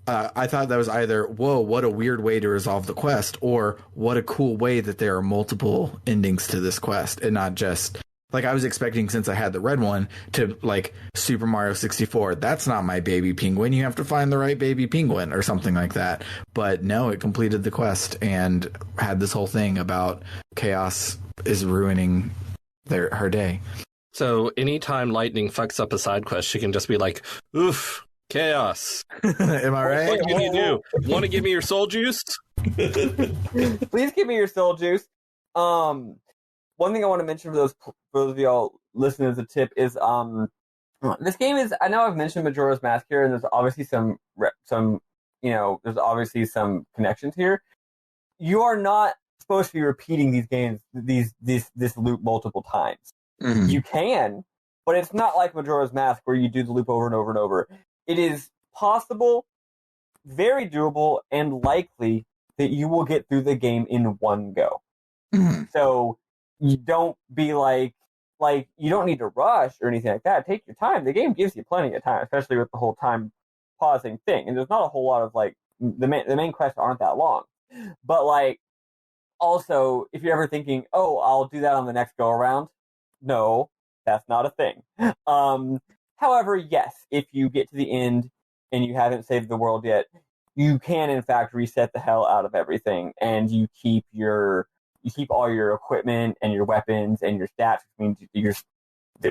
Speaker 1: I thought that was either, whoa, what a weird way to resolve the quest, or what a cool way that there are multiple endings to this quest, and not just like I was expecting, since I had the red one, to like Super Mario 64. That's not my baby penguin. You have to find the right baby penguin or something like that. But no, it completed the quest and had this whole thing about chaos is ruining her day.
Speaker 2: So anytime Lightning fucks up a side quest, she can just be like, oof, chaos.
Speaker 1: Am I right?
Speaker 2: What can you do? Want to give me your soul juice?
Speaker 3: Please give me your soul juice. One thing I want to mention for those of y'all listening as a tip is this game is, I know I've mentioned Majora's Mask here, and there's obviously some there's obviously some connections here. You are not supposed to be repeating these games, this loop multiple times. Mm-hmm. You can, but it's not like Majora's Mask where you do the loop over and over and over. It is possible, very doable, and likely that you will get through the game in one go. Mm-hmm. So you don't be like you don't need to rush or anything like that. Take your time. The game gives you plenty of time, especially with the whole time pausing thing. And there's not a whole lot of like the main quests aren't that long. But like also, if you're ever thinking, oh, I'll do that on the next go around, no, that's not a thing. However, yes, if you get to the end and you haven't saved the world yet, you can in fact reset the hell out of everything, and you keep your you keep all your equipment and your weapons and your stats,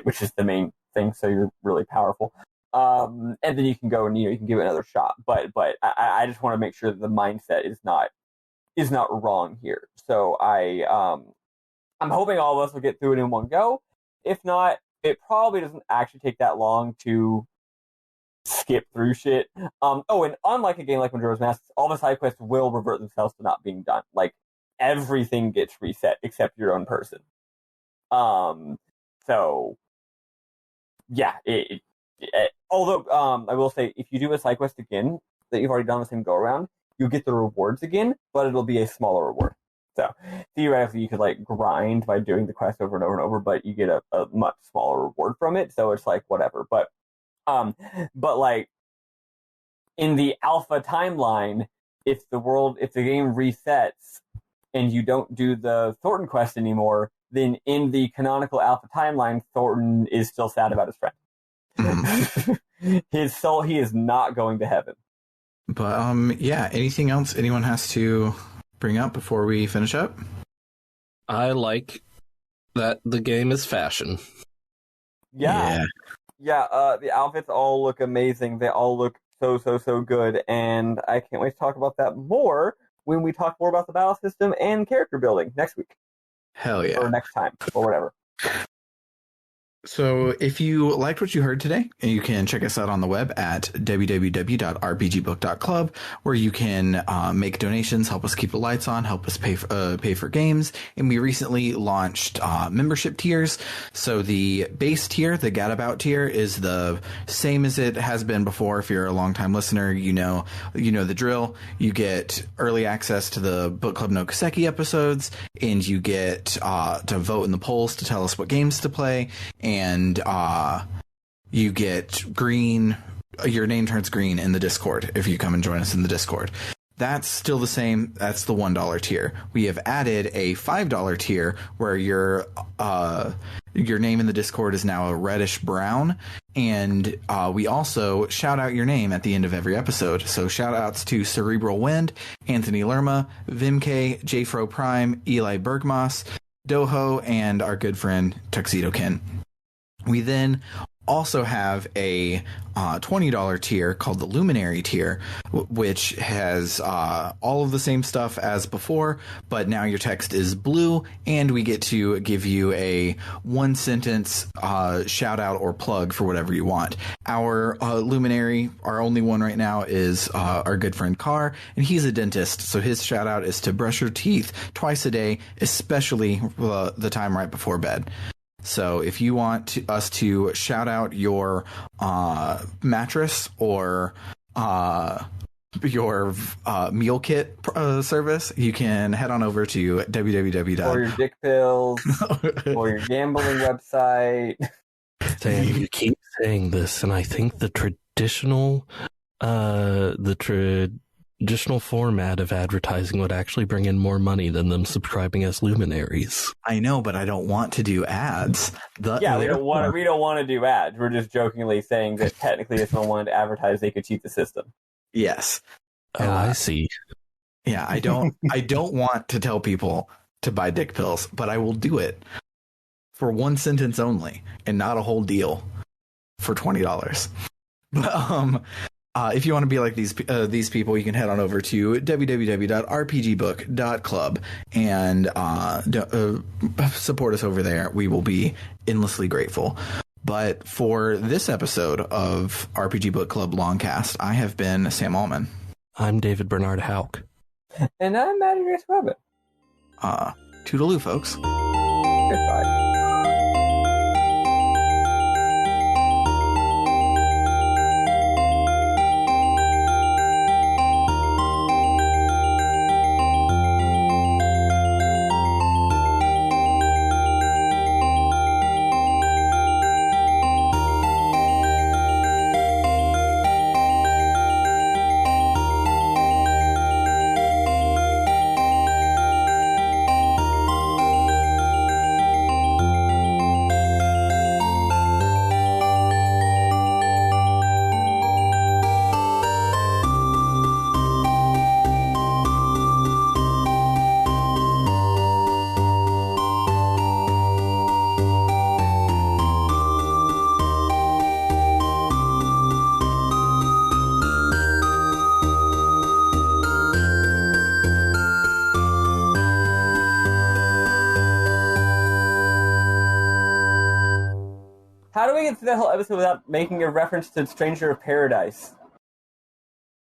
Speaker 3: which is the main thing. So you're really powerful. And then you can go and you can give it another shot. But I just want to make sure that the mindset is not wrong here. So I'm hoping all of us will get through it in one go. If not, it probably doesn't actually take that long to skip through shit. And unlike a game like Majora's Mask, all the side quests will revert themselves to not being done. Like, everything gets reset except your own person. So yeah, although I will say, if you do a side quest again that you've already done the same go around, you'll get the rewards again, but it'll be a smaller reward. So theoretically, you could like grind by doing the quest over and over and over, but you get a much smaller reward from it. So it's like whatever. But like in the alpha timeline, if the game resets and you don't do the Thornton quest anymore, then in the canonical alpha timeline, Thornton is still sad about his friend. His soul, he is not going to heaven.
Speaker 1: But yeah, anything else anyone has to bring up before we finish up?
Speaker 2: I like that the game is fashion.
Speaker 3: Yeah. The outfits all look amazing. They all look so good, and I can't wait to talk about that more when we talk more about the battle system and character building next week.
Speaker 1: Hell yeah.
Speaker 3: Or next time, or whatever.
Speaker 1: So if you liked what you heard today, you can check us out on the web at www.rpgbook.club, where you can make donations, help us keep the lights on, help us pay for games. And we recently launched membership tiers. So the base tier, the Gadabout tier, is the same as it has been before. If you're a longtime listener, you know the drill. You get early access to the Book Club no Kaseki episodes, and you get to vote in the polls to tell us what games to play. And you get green, your name turns green in the Discord if you come and join us in the Discord. That's still the same. That's the $1 tier. We have added a $5 tier where your name in the Discord is now a reddish brown. And we also shout out your name at the end of every episode. So shout outs to Cerebral Wind, Anthony Lerma, Vimk, Jfro Prime, Eli Bergmas, Doho, and our good friend Tuxedo Ken. We then also have a $20 tier called the Luminary Tier, which has all of the same stuff as before, but now your text is blue, and we get to give you a one-sentence shout out or plug for whatever you want. Our Luminary, our only one right now, is our good friend Carr, and he's a dentist, so his shout out is to brush your teeth twice a day, especially the time right before bed. So if you want us to shout out your mattress or your meal kit service, you can head on over to www.
Speaker 3: Or your dick pills, or your gambling website.
Speaker 2: Sam, you keep saying this, and I think the traditional format of advertising would actually bring in more money than them subscribing as luminaries.
Speaker 1: I know, but I don't want to do ads.
Speaker 3: We don't want to do ads. We're just jokingly saying that technically, if someone wanted to advertise, they could cheat the system.
Speaker 1: Yes.
Speaker 2: Oh, I see.
Speaker 1: Yeah, I don't want to tell people to buy dick pills, but I will do it for one sentence only and not a whole deal for $20. But if you want to be like these people, you can head on over to www.rpgbook.club and support us over there. We will be endlessly grateful. But for this episode of RPG Book Club LongCast, I have been Sam Allman.
Speaker 2: I'm David Bernard Hauk.
Speaker 3: And I'm Maddie Grace Rabbit.
Speaker 1: Toodaloo, folks.
Speaker 3: Goodbye. How do we get through that whole episode without making a reference to Stranger of Paradise?